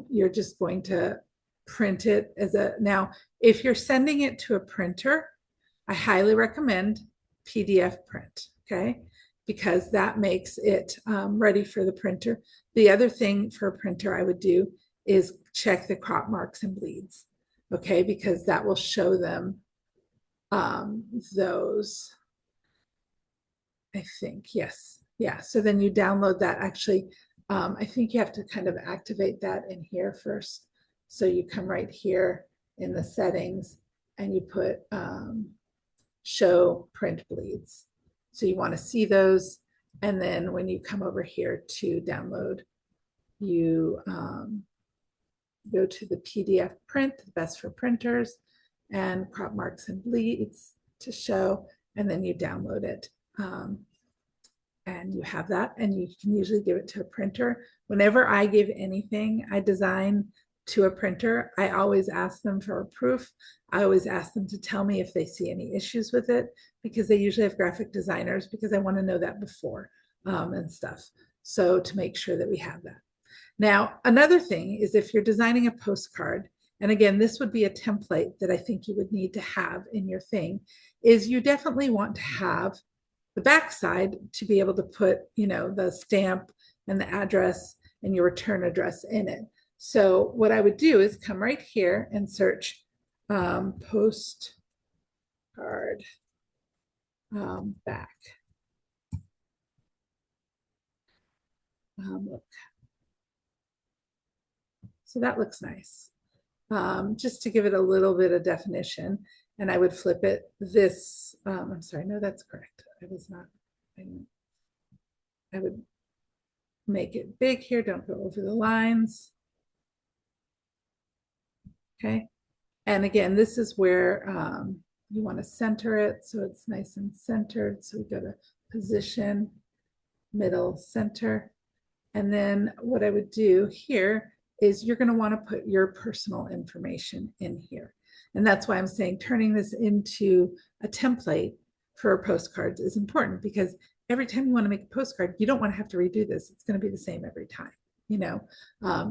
you're just going to print it as now, if you're sending it to a printer, I highly recommend PDF print. Okay. Because that makes it ready for the printer. The other thing for a printer I would do is check the crop marks and bleeds, okay? Because that will show them those, I think, yes. Yeah, so then you download that. Actually, I think you have to kind of activate that in here first. So you come right here in the settings and you put show print bleeds. So you want to see those. And then when you come over here to download, you go to the PDF print, the best for printers, and crop marks and bleeds to show, and then you download it. And you have that, and you can usually give it to a printer. Whenever I give anything I design to a printer, I always ask them for a proof. I always ask them to tell me if they see any issues with it, because they usually have graphic designers, because I want to know that before and stuff. So to make sure that we have that. Now, another thing is if you're designing a postcard, and again, this would be a template that I think you would need to have in your thing, is you definitely want to have the backside to be able to put, you know, the stamp and the address and your return address in it. So what I would do is come right here and search postcard back. Look. So that looks nice. Just to give it a little bit of definition, and I would flip it this, I'm sorry, no, that's correct. I was not, I would make it big here, don't go over the lines. Okay, and again, this is where you want to center it so it's nice and centered. So we go to position, middle, center, And then what I would do here is you're going to want to put your personal information in here. And that's why I'm saying turning this into a template for postcards is important, because every time you want to make a postcard, you don't want to have to redo this. It's going to be the same every time. You know,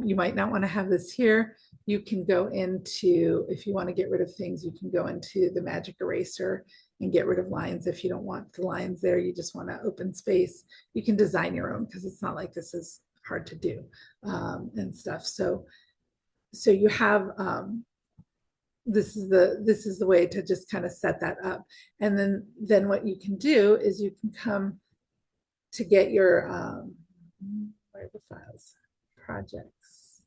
you might not want to have this here. You can go into, if you want to get rid of things, you can go into the magic eraser and get rid of lines. If you don't want the lines there, you just want to open space. You can design your own, because it's not like this is hard to do and stuff. So you have this is the way to just kind of set that up. And then what you can do is you can come to get your where are the files, projects,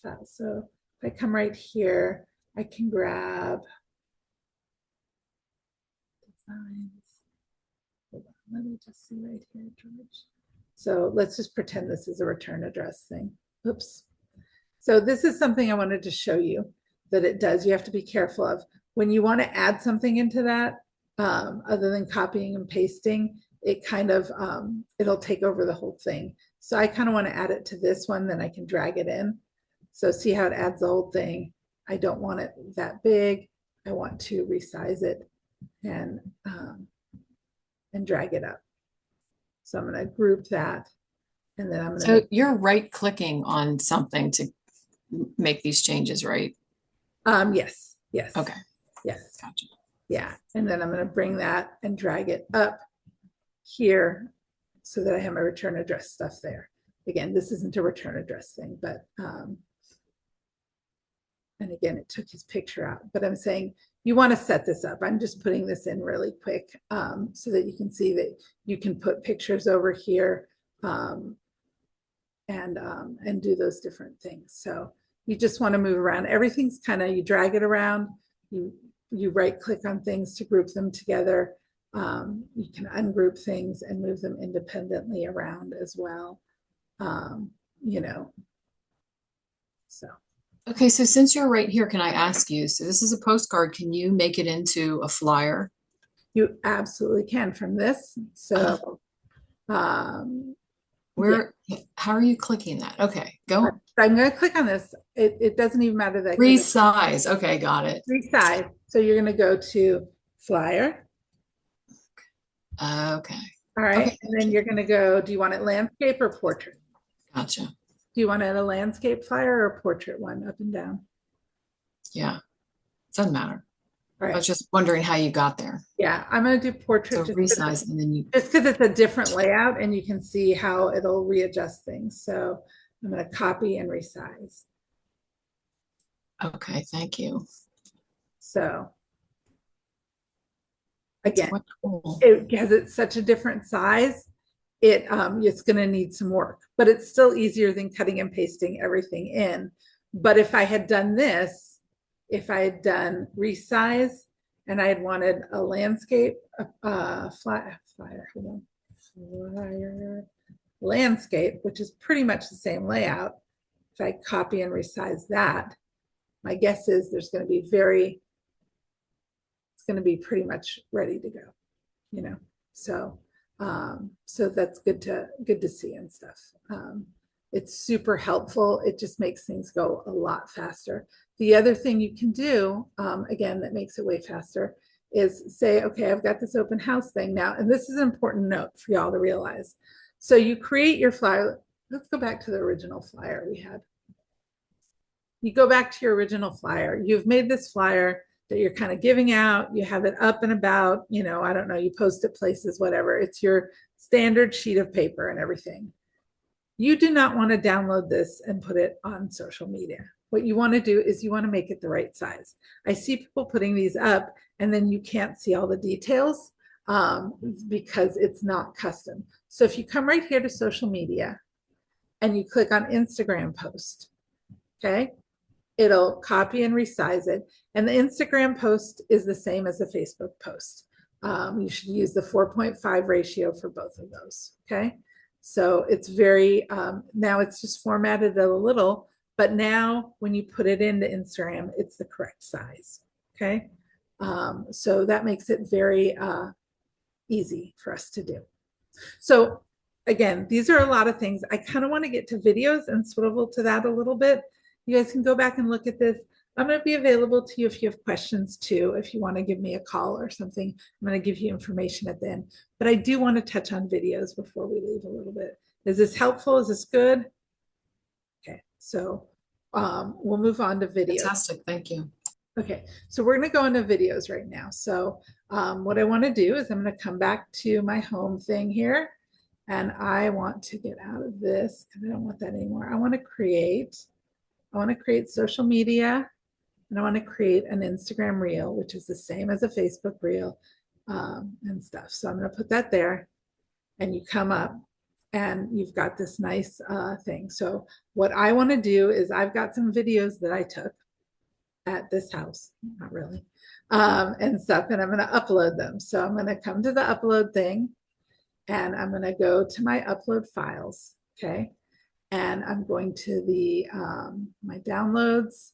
files. So if I come right here, I can grab designs. Hold on, let me just see right here, George. So let's just pretend this is a return address thing. Oops. So this is something I wanted to show you that it does. You have to be careful of when you want to add something into that, other than copying and pasting, it kind of, it'll take over the whole thing. So I kind of want to add it to this one, then I can drag it in. So see how it adds the whole thing. I don't want it that big. I want to resize it and drag it up. So I'm going to group that. And then I'm going to. So you're right clicking on something to make these changes, right? Yes. Okay. Yes. Gotcha. Yeah. And then I'm going to bring that and drag it up here so that I have my return address stuff there. Again, this isn't a return address thing, but and again, it took his picture out, but I'm saying you want to set this up. I'm just putting this in really quick so that you can see that you can put pictures over here and do those different things. So you just want to move around. Everything's kind of, you drag it around, you right click on things to group them together. You can ungroup things and move them independently around as well. You know, so. Okay, so since you're right here, can I ask you, so this is a postcard, can you make it into a flyer? You absolutely can from this. So how are you clicking that? Okay, go. I'm going to click on this. It doesn't even matter that. Resize. Okay, got it. Resize. So you're going to go to flyer. Okay. All right. Okay. And then you're going to go, do you want it landscape or portrait? Gotcha. Do you want it a landscape flyer or a portrait one, up and down? Yeah, doesn't matter. All right. I was just wondering how you got there. Yeah, I'm going to do portrait. So resize and then you. Just because it's a different layout and you can see how it'll readjust things. So I'm going to copy and resize. Okay, thank you. So again, cool. because it's such a different size, it's going to need some work, but it's still easier than cutting and pasting everything in. But if I had done this, if I had done resize and I had wanted a landscape, flyer, landscape, which is pretty much the same layout. If I copy and resize that, my guess is it's going to be pretty much ready to go, you know. So so that's good to see and stuff. It's super helpful. It just makes things go a lot faster. The other thing you can do, again, that makes it way faster, is say, okay, I've got this open house thing now, and this is an important note for y'all to realize. So you create your flyer. Let's go back to the original flyer we had. You go back to your original flyer. You've made this flyer that you're kind of giving out. You have it up and about, you know, I don't know, you post it places, whatever. It's your standard sheet of paper and everything. You do not want to download this and put it on social media. What you want to do is you want to make it the right size. I see people putting these up and then you can't see all the details because it's not custom. So if you come right here to social media and you click on Instagram post, okay, it'll copy and resize it. And the Instagram post is the same as the Facebook post. You should use the 4.5 ratio for both of those, okay? So it's very, now it's just formatted a little, but now when you put it into Instagram, it's the correct size, okay? So that makes it very easy for us to do. So again, these are a lot of things. I kind of want to get to videos and swivel to that a little bit. You guys can go back and look at this. I'm going to be available to you if you have questions too. If you want to give me a call or something, I'm going to give you information at the end. But I do want to touch on videos before we leave a little bit. Is this helpful? Is this good? Okay, so we'll move on to videos. Fantastic, thank you. Okay, so we're going to go into videos right now. So what I want to do is I'm going to come back to my home thing here, and I want to get out of this because I don't want that anymore. I want to create social media, and I want to create an Instagram reel, which is the same as a Facebook reel and stuff. So I'm going to put that there, and you come up and you've got this nice thing. So what I want to do is I've got some videos that I took at this house, not really, and stuff, and I'm going to upload them. So I'm going to come to the upload thing, and I'm going to go to my upload files, okay? And I'm going to the my downloads,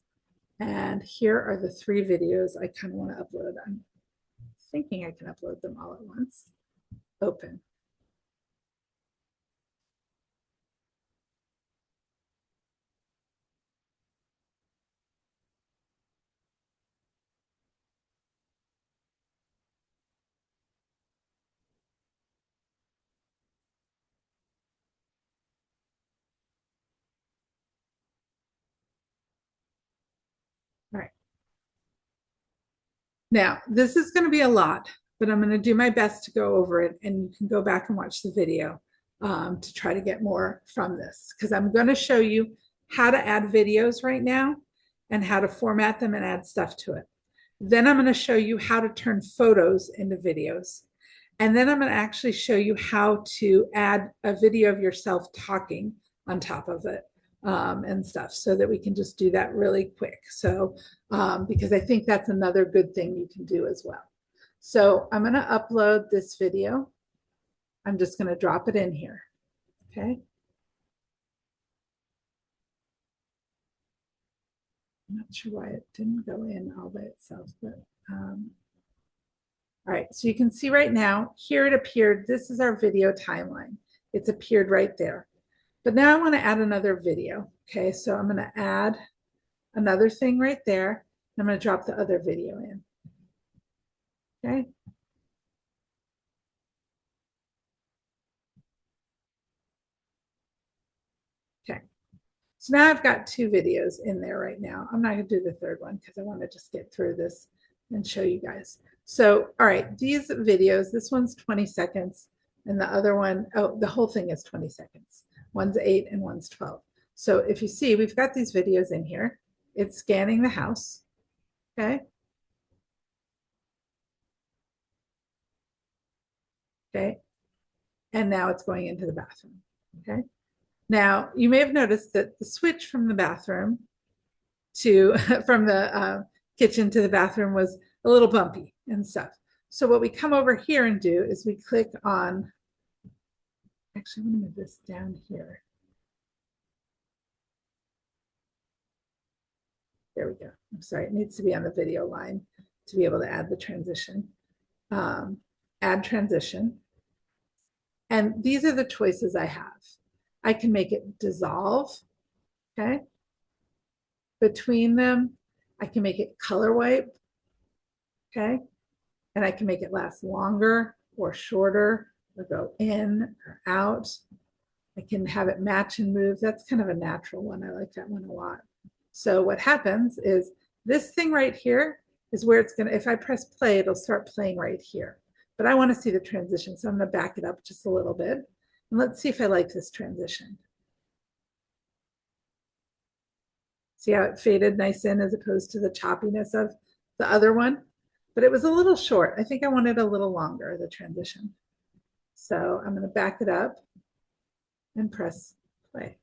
and here are the 3 videos I kind of want to upload. I'm thinking I can upload them all at once. Open. All right. Now, this is going to be a lot, but I'm going to do my best to go over it, and you can go back and watch the video to try to get more from this, because I'm going to show you how to add videos right now and how to format them and add stuff to it. Then I'm going to show you how to turn photos into videos. And then I'm going to actually show you how to add a video of yourself talking on top of it and stuff, so that we can just do that really quick. So, because I think that's another good thing you can do as well. So I'm going to upload this video. I'm just going to drop it in here. Okay. I'm not sure why it didn't go in all by itself, but all right, so you can see right now, here it appeared. This is our video timeline. It's appeared right there. But now I want to add another video. Okay, so I'm going to add another thing right there. I'm going to drop the other video in. Okay. Okay. So now I've got 2 videos in there right now. I'm not going to do the third one because I want to just get through this and show you guys. So, all right, these videos, this one's 20 seconds and the other one, oh, the whole thing is 20 seconds. One's 8 and one's 12. So if you see, we've got these videos in here. It's scanning the house, okay? Okay, and now it's going into the bathroom, okay? Now, you may have noticed that the switch from the bathroom to, from the kitchen to the bathroom was a little bumpy and stuff. So what we come over here and do is we click on, actually, I'm gonna move this down here. There we go. I'm sorry, it needs to be on the video line to be able to add the transition. Add transition. And these are the choices I have. I can make it dissolve, okay? Between them, I can make it color wipe, okay? And I can make it last longer or shorter, or go in or out. I can have it match and move. That's kind of a natural one. I like that one a lot. So what happens is this thing right here is where it's gonna, if I press play, it'll start playing right here. But I wanna see the transition, so I'm gonna back it up just a little bit. And let's see if I like this transition. See how it faded nice in as opposed to the choppiness of the other one? But it was a little short. I think I wanted a little longer, the transition. So I'm gonna back it up and press play.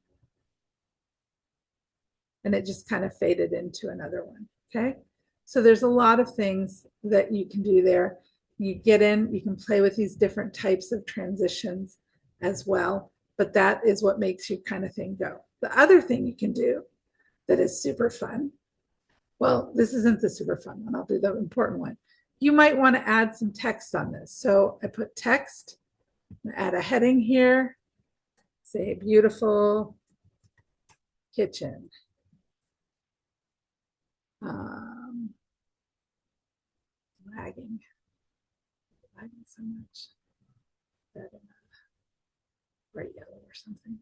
And it just kind of faded into another one, okay? So there's a lot of things that you can do there. You get in, you can play with these different types of transitions as well, but that is what makes your kind of thing go. The other thing you can do that is super fun, well, this isn't the super fun one, I'll do the important one. You might want to add some text on this. So I put text, add a heading here, say beautiful kitchen. Lagging so much. That in a bright yellow or something.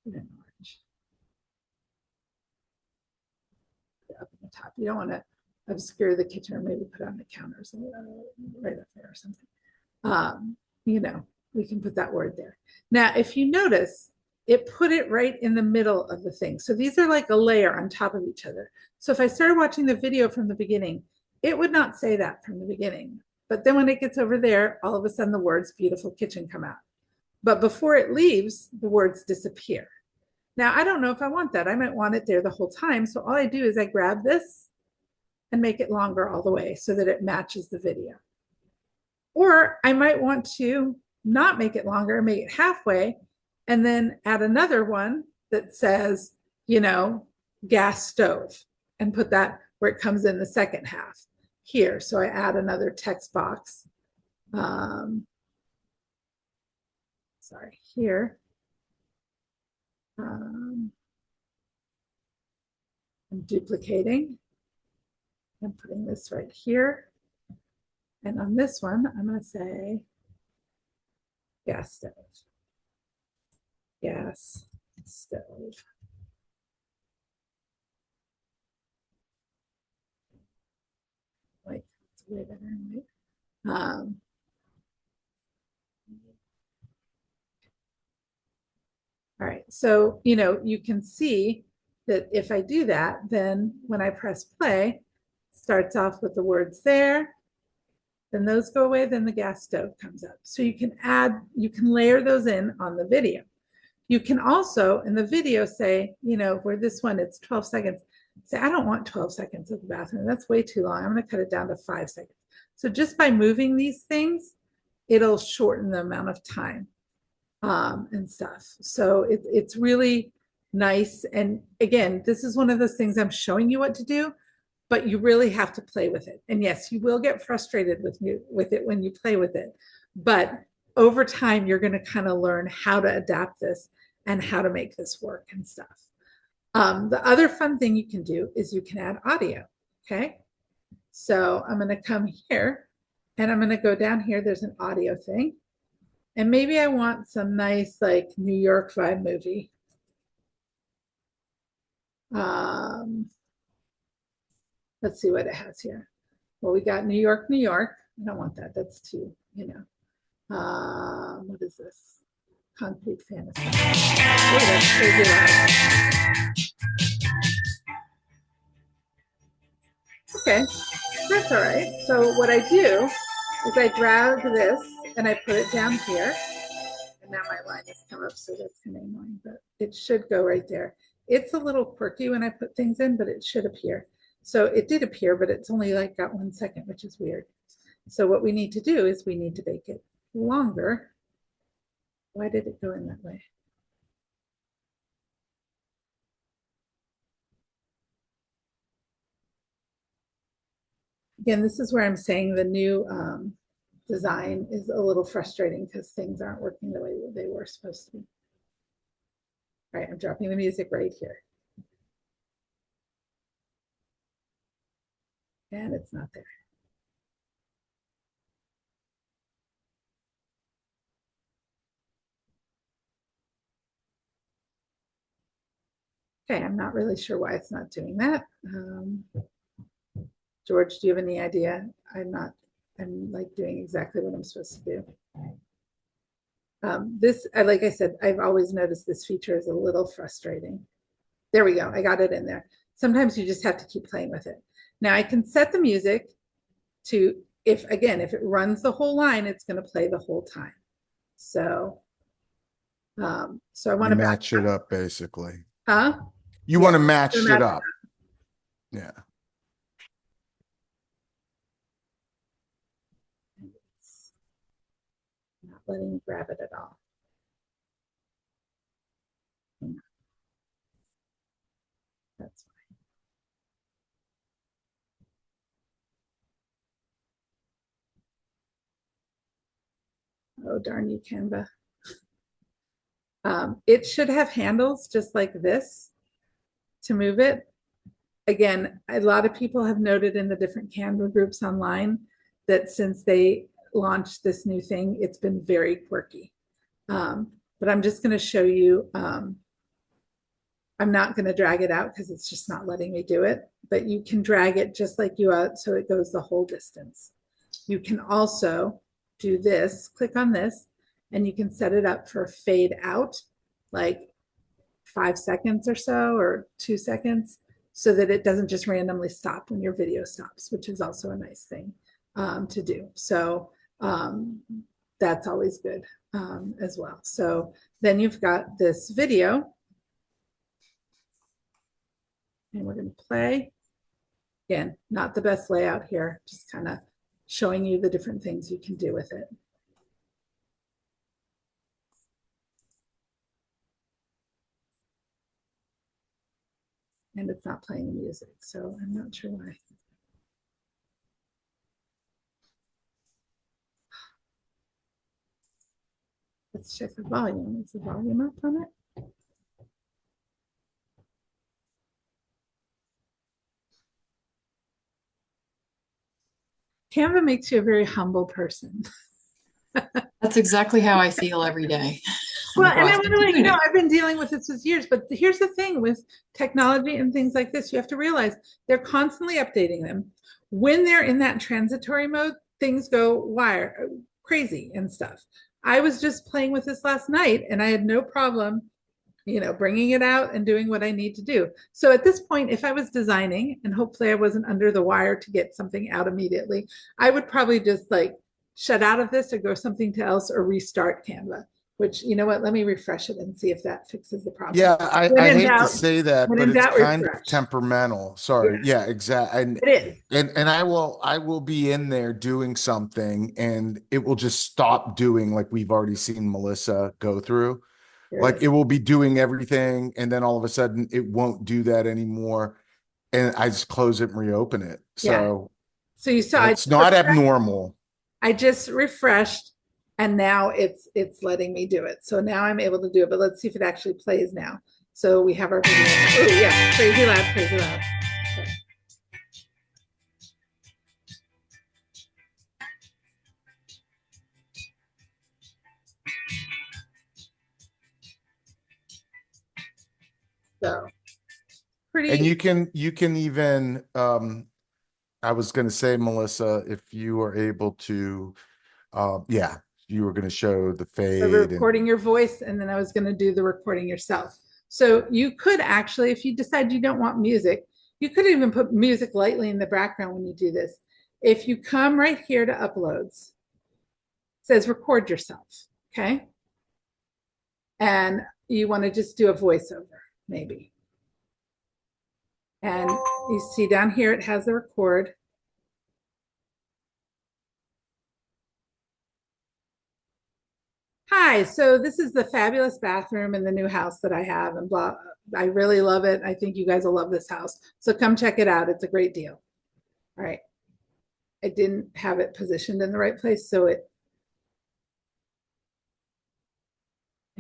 And then orange. Up in the top. You don't want to obscure the kitchen, or maybe put on the counters right up there or something. You know, we can put that word there. Now, if you notice, it put it right in the middle of the thing. So these are like a layer on top of each other. So if I started watching the video from the beginning, it would not say that from the beginning. But then when it gets over there, all of a sudden the words beautiful kitchen come out. But before it leaves, the words disappear. Now, I don't know if I want that. I might want it there the whole time. So all I do is I grab this and make it longer all the way so that it matches the video. Or I might want to not make it longer, make it halfway, and then add another one that says, you know, gas stove, and put that where it comes in the second half here. So I add another text box. Sorry, here. I'm duplicating and putting this right here. And on this one, I'm going to say gas stove. Gas stove. Like, it's way better in white. All right, so, you know, you can see that if I do that, then when I press play, it starts off with the words there, then those go away, then the gas stove comes up. So you can add, you can layer those in on the video. You can also, in the video, say, you know, where this one, it's 12 seconds, say, I don't want 12 seconds of the bathroom. That's way too long. I'm going to cut it down to 5 seconds. So just by moving these things, it'll shorten the amount of time and stuff. So it's really nice. And again, this is one of those things I'm showing you what to do, but you really have to play with it. And yes, you will get frustrated with it when you play with it. But over time, you're going to kind of learn how to adapt this and how to make this work and stuff. The other fun thing you can do is you can add audio. Okay. So I'm going to come here and I'm going to go down here. There's an audio thing. And maybe I want some nice, like, New York vibe movie. Let's see what it has here. Well, we got New York, New York. I don't want that. That's too, you know. What is this? Concrete fantasy. Oh, that's crazy loud. Okay, that's all right. So what I do is I drag this and I put it down here. And now my line has come up, so that's kind of annoying, but it should go right there. It's a little quirky when I put things in, but it should appear. So it did appear, but it's only like got 1 second, which is weird. So what we need to do is we need to make it longer. Why did it go in that way? Again, this is where I'm saying the new design is a little frustrating because things aren't working the way they were supposed to be. All right, I'm dropping the music right here. And it's not there. Okay, I'm not really sure why it's not doing that. George, do you have any idea? I'm like doing exactly what I'm supposed to do. This, like I said, I've always noticed this feature is a little frustrating. There we go, I got it in there. Sometimes you just have to keep playing with it. Now I can set the music to, if it runs the whole line, it's gonna play the whole time. So I wanna match it up, basically. Huh? You want to match it up. Yeah. It's not letting me grab it at all. That's fine. Oh, darn you, Canva. It should have handles just like this to move it. Again, a lot of people have noted in the different Canva groups online that since they launched this new thing, it's been very quirky. But I'm just going to show you. I'm not going to drag it out because it's just not letting me do it, but you can drag it just like you out so it goes the whole distance. You can also do this, click on this, and you can set it up for fade out, like 5 seconds or so, or 2 seconds, so that it doesn't just randomly stop when your video stops, which is also a nice thing to do. So that's always good as well. So then you've got this video, and we're going to play. Again, not the best layout here, just kind of showing you the different things you can do with it. And it's not playing the music, so I'm not sure why. Let's check the volume. Is the volume up on it? Canva makes you a very humble person. That's exactly how I feel every day. Well, and I Glad want to to let you do know, it. I've been dealing with this for years, but here's the thing with technology and things like this, you have to realize they're constantly updating them. When they're in that transitory mode, things go crazy and stuff. I was just playing with this last night and I had no problem, bringing it out and doing what I need to do. So at this point, if I was designing, and hopefully I wasn't under the wire to get something out immediately, I would probably just like shut out of this or go something else or restart Canva, which, you know what, let me refresh it and see if that fixes the problem. Yeah, When I in hate to doubt, say that, when but in it's doubt, kind of refresh. temperamental. Sorry. Yeah, exactly. It is. And I will be in there doing something and it will just stop doing, like we've already seen Melissa go through. Like it will be doing everything and then all of a sudden it won't do that anymore. And I just close it and reopen it. Yeah. So So you saw it's not abnormal. I just refreshed and now it's letting me do it. So now I'm able to do it, but let's see if it actually plays now. So we have our video. Oh yeah, crazy loud, crazy loud. Okay. So pretty. And you can even I was going to say, Melissa, if you are able to yeah, you were going to show the fade recording your voice, and then I was going to do the recording yourself. So you could actually, if you decide you don't want music, you could even put music lightly in the background when you do this. If you come right here to uploads, it says record yourself, okay? And you want to just do a voiceover, maybe. And you see down here, it has the record. Hi, so this is the fabulous bathroom in the new house that I have, and blah. I really love it. I think you guys will love this house. So come check it out. It's a great deal. All right. I didn't have it positioned in the right place, so it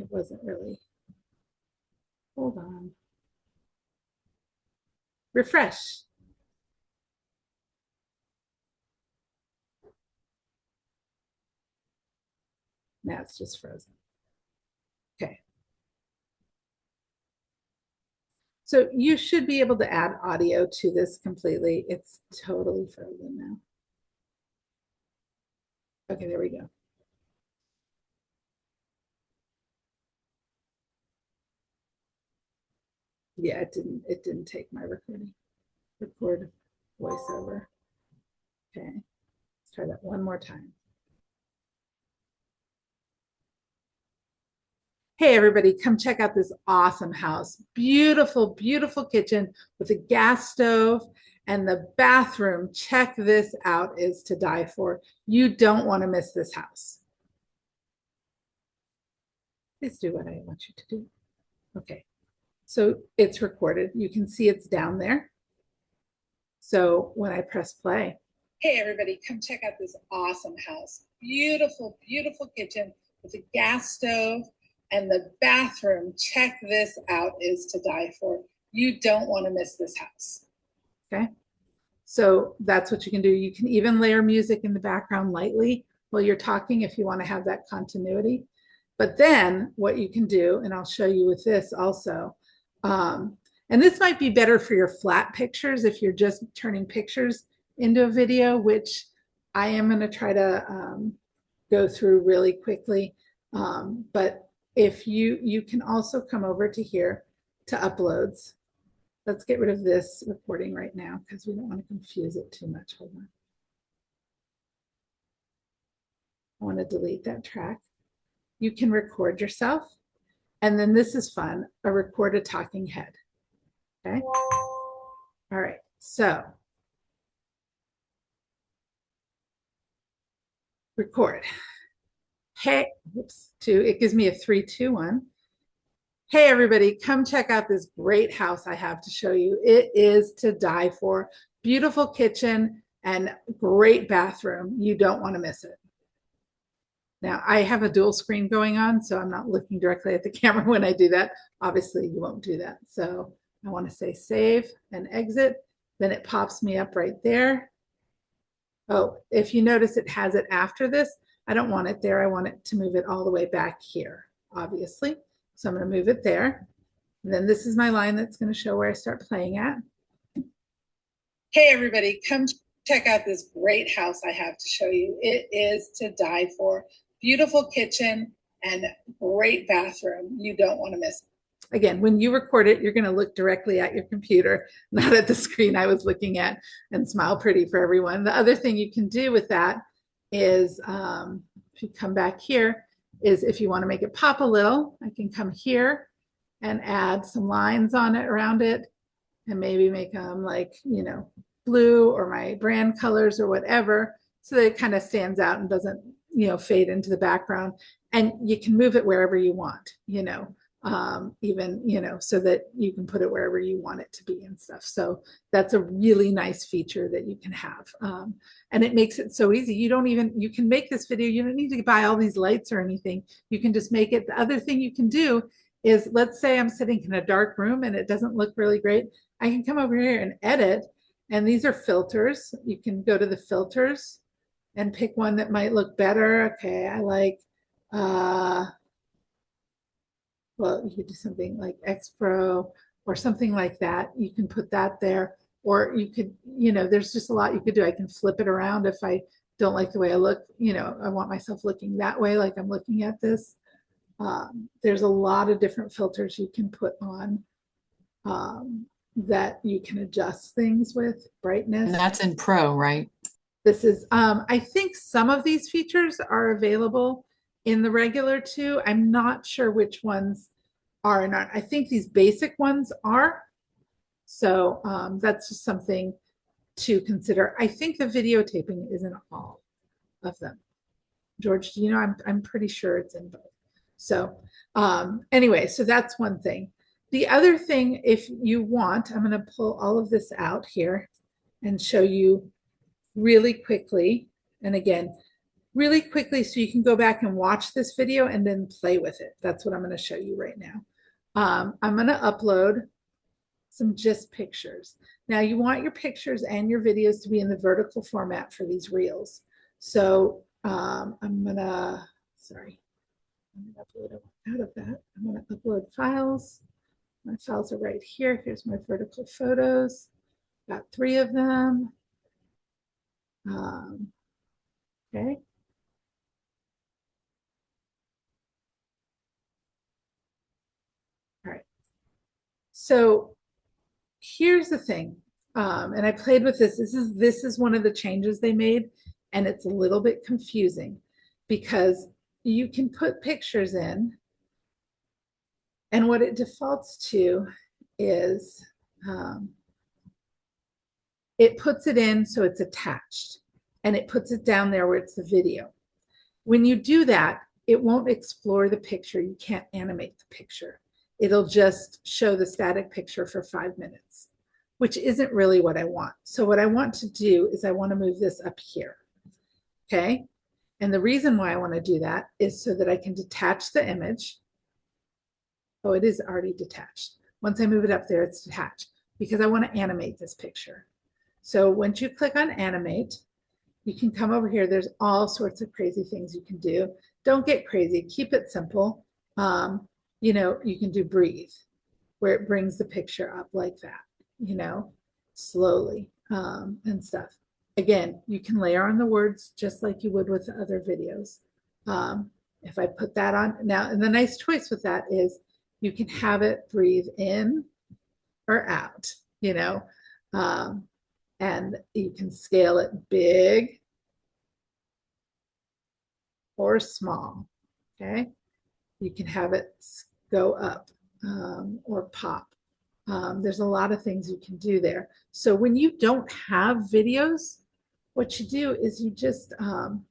wasn't really. Hold on. Refresh. Now it's just frozen. Okay. So you should be able to add audio to this completely. It's totally frozen now. Okay, there we go. Yeah, it didn't take my recording. Record voiceover. Okay, let's try that one more time. Hey everybody, come check out this awesome house. Beautiful, beautiful kitchen with a gas stove, and the bathroom, check this out, is to die for. You don't want to miss this house. Please do what I want you to do. Okay, so it's recorded. You can see it's down there. So when I press play, Hey everybody, come check out this awesome house. Beautiful, beautiful kitchen with a gas stove and the bathroom. Check this out, is to die for. You don't want to miss this house. Okay. So that's what you can do. You can even layer music in the background lightly while you're talking if you want to have that continuity. But then what you can do, and I'll show you with this also, and this might be better for your flat pictures if you're just turning pictures into a video, which I am going to try to go through really quickly. But if you can also come over to here to uploads. Let's get rid of this recording right now because we don't want to confuse it too much. Hold on. I want to delete that track. You can record yourself. And then this is fun, record a talking head. Okay. All right. So record. Hey, whoops, it gives me a 3, 2, 1. Hey everybody, come check out this great house I have to show you. It is to die for. Beautiful kitchen and great bathroom. You don't want to miss it. Now I have a dual screen going on, so I'm not looking directly at the camera when I do that. Obviously you won't do that. So I want to say save and exit. Then it pops me up right there. Oh, if you notice it has it after this, I don't want it there. I want it to move it all the way back here, obviously. So I'm going to move it there. And then this is my line that's going to show where I start playing at. Hey, everybody, come check out this great house I have to show you. It is to die for. Beautiful kitchen and great bathroom. You don't want to miss it. Again, when you record it, you're going to look directly at your computer, not at the screen I was looking at, and smile pretty for everyone. The other thing you can do with that is, if you come back here, is if you want to make it pop a little, I can come here and add some lines on it around it and maybe make them like, you know, blue or my brand colors or whatever, so that it kind of stands out and doesn't, you know, fade into the background. And you can move it wherever you want, you know, even, you know, so that you can put it wherever you want it to be and stuff. So that's a really nice feature that you can have. And it makes it so easy. You can make this video. You don't need to buy all these lights or anything. You can just make it. The other thing you can do is, let's say I'm sitting in a dark room and it doesn't look really great. I can come over here and edit. And these are filters. You can go to the filters and pick one that might look better. Okay, I like, well, you could do something like X Pro or something like that. You can put that there, or you could, you know, there's just a lot you could do. I can flip it around if I don't like the way I look, you know, I want myself looking that way, like I'm looking at this. There's a lot of different filters you can put on that you can adjust things with, brightness. And that's in Pro, right? This is, I think some of these features are available in the regular too. I'm not sure which ones are or not. I think these basic ones are. So that's just something to consider. I think the videotaping is in all of them. George, do you know? I'm pretty sure it's in both. So anyway, so that's one thing. The other thing, if you want, I'm going to pull all of this out here and show you really quickly. And again, really quickly, so you can go back and watch this video and then play with it. That's what I'm going to show you right now. I'm going to upload some just pictures. Now you want your pictures and your videos to be in the vertical format for these reels. So I'm going to, sorry, I'm going to upload out of that. I'm going to upload files. My files are right here. Here's my vertical photos. Got 3 of them. Okay. All right. So here's the thing. And I played with this. This is one of the changes they made, and it's a little bit confusing because you can put pictures in, and what it defaults to is it puts it in so it's attached, and it puts it down there where it's the video. When you do that, it won't explore the picture. You can't animate the picture. It'll just show the static picture for 5 minutes. which isn't really what I want. So what I want to do is I want to move this up here. Okay. And the reason why I want to do that is so that I can detach the image. Oh, it is already detached. Once I move it up there, it's detached because I want to animate this picture. So once you click on animate, you can come over here. There's all sorts of crazy things you can do. Don't get crazy. Keep it simple. You know, you can do breathe, where it brings the picture up like that, you know, slowly and stuff. Again, you can layer on the words just like you would with the other videos. If I put that on now, and the nice choice with that is you can have it breathe in or out, you know, and you can scale it big or small. Okay. You can have it go up or pop. There's a lot of things you can do there. So when you don't have videos, what you do is you just come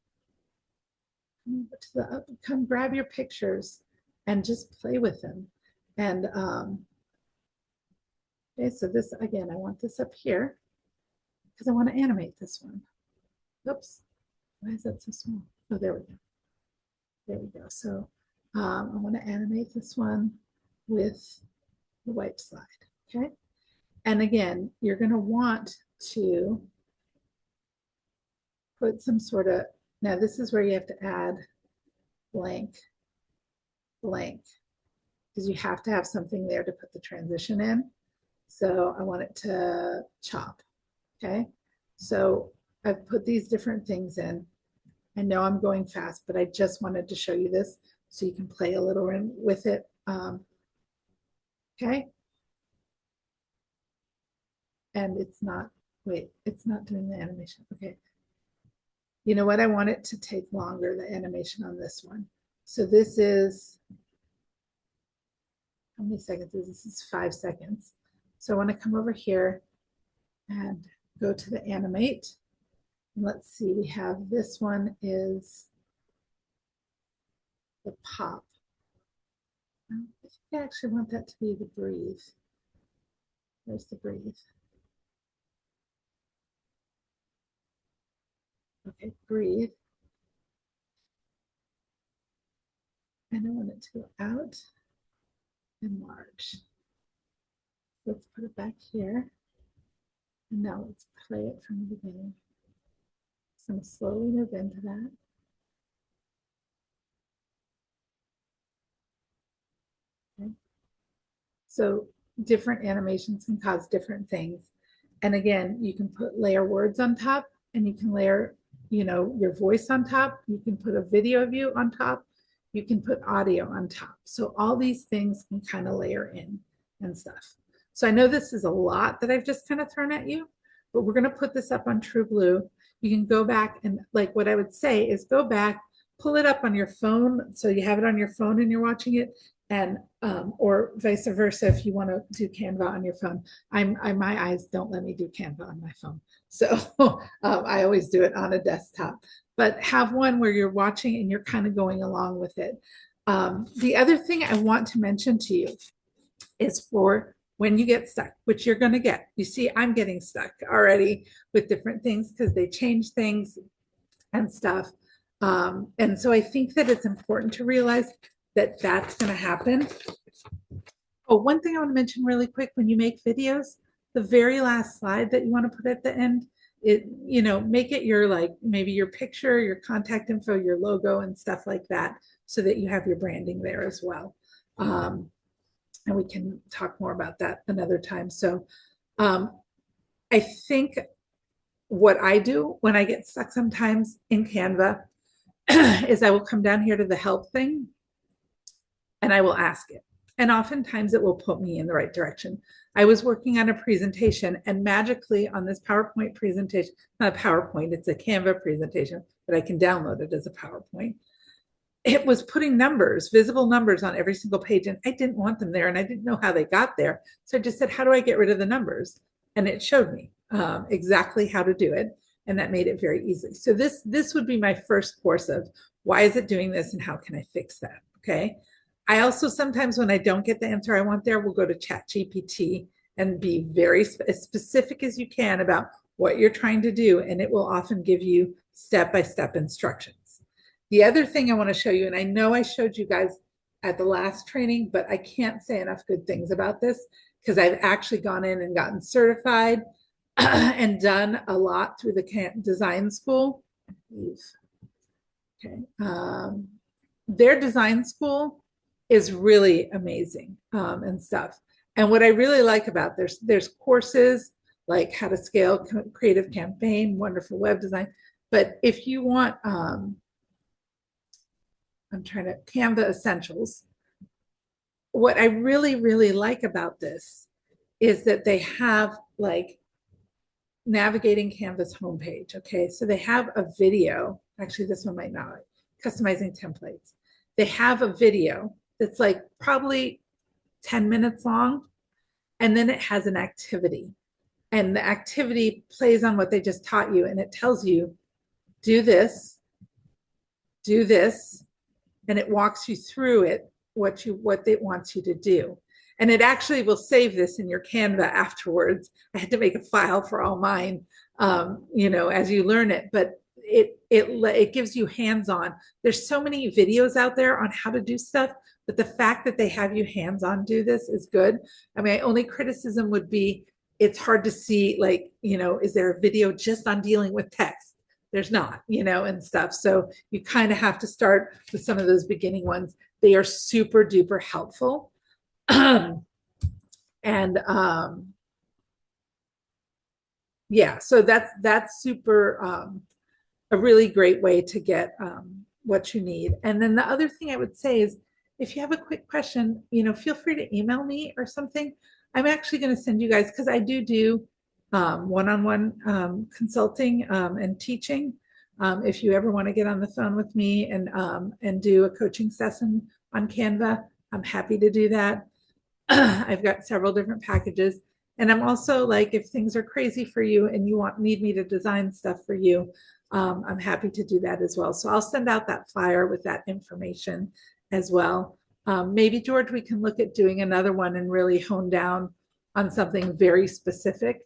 grab your pictures and just play with them. And okay, so this again, I want this up here because I want to animate this one. Oops, why is that so small? Oh, there we go. There we go. So I want to animate this one with the wipe slide. Okay. And again, you're going to want to put some sort of, now this is where you have to add blank, blank, because you have to have something there to put the transition in. So I want it to chop. Okay. So I've put these different things in. I know I'm going fast, but I just wanted to show you this so you can play a little with it. Okay. And it's not, wait, it's not doing the animation. Okay. You know what? I want it to take longer, the animation on this one. So this is, how many seconds is this? This is 5 seconds. So I want to come over here and go to the animate. And let's see, we have this one is the pop. I think I actually want that to be the breathe. There's the breathe. Okay, breathe. And I want it to go out and large. Let's put it back here. And now let's play it from the beginning. So I'm going to slowly move into that. Okay. So different animations can cause different things. And again, you can layer words on top, and you can layer, you know, your voice on top. You can put a video of you on top. You can put audio on top. So all these things can kind of layer in and stuff. So I know this is a lot that I've just kind of thrown at you, but we're going to put this up on True Blue. You can go back and, like, what I would say is go back, pull it up on your phone so you have it on your phone and you're watching it, and or vice versa if you want to do Canva on your phone. My eyes don't let me do Canva on my phone, so I always do it on a desktop. But have one where you're watching and you're kind of going along with it. The other thing I want to mention to you is for when you get stuck, which you're going to get. You see, I'm getting stuck already with different things because they change things and stuff. And so I think that it's important to realize that that's going to happen. Oh, one thing I want to mention really quick, when you make videos, the very last slide that you want to put at the end, it, you know, make it your, like, maybe your picture, your contact info, your logo and stuff like that, so that you have your branding there as well. And we can talk more about that another time. So I think what I do when I get stuck sometimes in Canva is I will come down here to the help thing and I will ask it. And oftentimes it will put me in the right direction. I was working on a presentation, and magically on this PowerPoint presentation, not a PowerPoint, it's a Canva presentation, but I can download it as a PowerPoint. It was putting numbers, visible numbers on every single page, and I didn't want them there, and I didn't know how they got there. So I just said, how do I get rid of the numbers? And it showed me exactly how to do it, and that made it very easy. So this would be my first course of why is it doing this and how can I fix that, okay? I also sometimes, when I don't get the answer I want there, will go to ChatGPT and be very as specific as you can about what you're trying to do, and it will often give you step-by-step instructions. The other thing I want to show you, and I know I showed you guys at the last training, but I can't say enough good things about this because I've actually gone in and gotten certified and done a lot through the design school. Okay. Their design school is really amazing and stuff. And what I really like about there's courses like how to scale creative campaign, wonderful web design. But if you want, I'm trying to Canva essentials. What I really, really like about this is that they have like navigating Canva's homepage. Okay, so they have a video. Actually, this one might not. Customizing templates. They have a video that's like probably 10 minutes long, and then it has an activity. And the activity plays on what they just taught you, and it tells you, do this, and it walks you through it, what it wants you to do. And it actually will save this in your Canva afterwards. I had to make a file for all mine, as you learn it, but it gives you hands-on. There's so many videos out there on how to do stuff, but the fact that they have you hands-on do this is good. I mean, my only criticism would be it's hard to see, like, is there a video just on dealing with text? There's not, and stuff. So you kind of have to start with some of those beginning ones. They are super duper helpful. Yeah, so that's super a really great way to get what you need. And then the other thing I would say is, if you have a quick question, feel free to email me or something. I'm actually going to send you guys, because I do one-on-one consulting and teaching. If you ever want to get on the phone with me and do a coaching session on Canva, I'm happy to do that. I've got several different packages. And I'm also like, if things are crazy for you and you need me to design stuff for you, I'm happy to do that as well. So I'll send out that flyer with that information as well. Maybe, George, we can look at doing another one and really hone down on something very specific,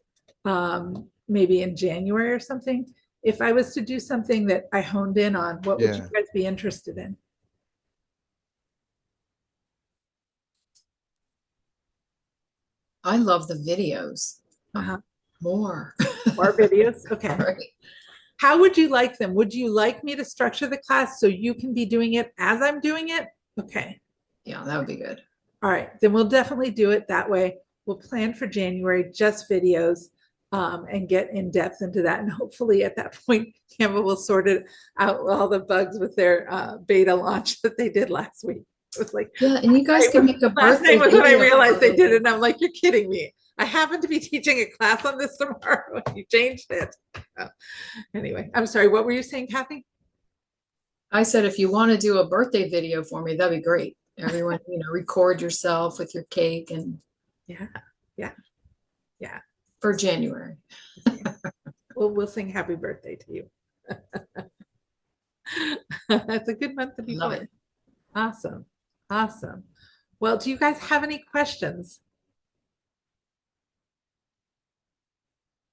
maybe in January or something. If I was to do something that I honed in on, what would you guys be interested in? I love the videos. More videos. Okay. Right. How would you like them? Would you like me to structure the class so you can be doing it as I'm doing it? Okay. Yeah, that would be good. All right, then we'll definitely do it that way. We'll plan for January, just videos, and get in depth into that. And hopefully at that point, Canva will sort it out all the bugs with their beta launch that they did last week. It was like, yeah, and you guys can make a last birthday night was when I video. realized they did it, and I'm like, you're kidding me. I happen to be teaching a class on this tomorrow. You changed it. Anyway, I'm sorry. What were you saying, Kathy? I said, if you want to do a birthday video for me, that'd be great. Everyone, record yourself with your cake and yeah. For January. We'll sing happy birthday to you. That's a good month to be Love born. it. Awesome. Well, do you guys have any questions?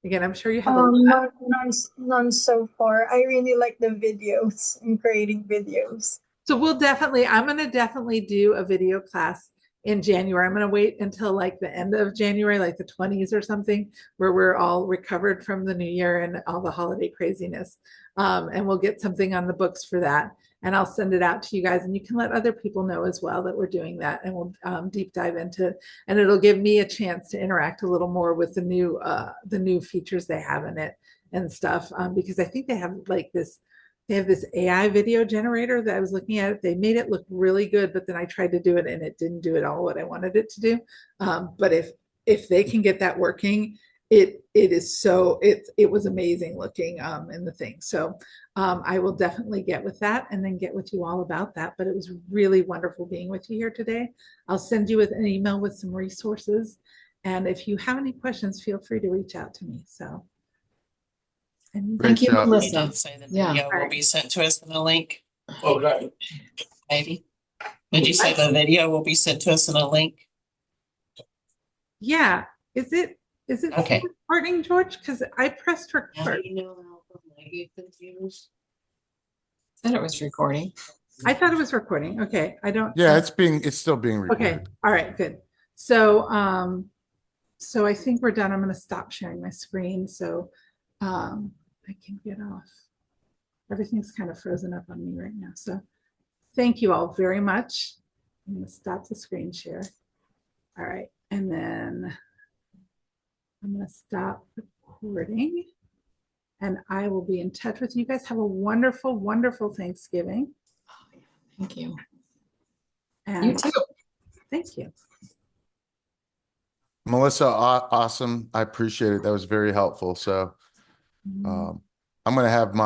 Again, I'm sure you have none so far. I really like the videos and creating videos. So I'm going to definitely do a video class in January. I'm going to wait until like the end of January, like the 20s or something, where we're all recovered from the new year and all the holiday craziness. And we'll get something on the books for that. And I'll send it out to you guys, and you can let other people know as well that we're doing that, and we'll deep dive into it. And it'll give me a chance to interact a little more with the new features they have in it and stuff, because I think they have this AI video generator that I was looking at. They made it look really good, but then I tried to do it and it didn't do it all what I wanted it to do. But if they can get that working, it was amazing looking in the thing. So I will definitely get with that and then get with you all about that. But it was really wonderful being with you here today. I'll send you an email with some resources. And if you have any questions, feel free to reach out to me. So. Thank you, job. Melissa. You did say the video will be sent to us in a link. Oh, right. Maybe. Did you say the video will be sent to us in a link? Yeah. is it Okay. recording, George? Because I pressed Now record. you know how come I get confused. Said it was recording. I thought it was recording. Okay, I don't. Yeah, it's still being Okay, recorded. all right, good. So, so I think we're done. I'm going to stop sharing my screen so I can get off. Everything's kind of frozen up on me right now. So thank you all very much. I'm going to stop the screen share. All right, and then I'm going to stop recording. And I will be in touch with you guys. Have a wonderful, wonderful Thanksgiving. Thank you. And You too. thank you. Melissa, awesome. I appreciate it. That was very helpful. So I'm going to have my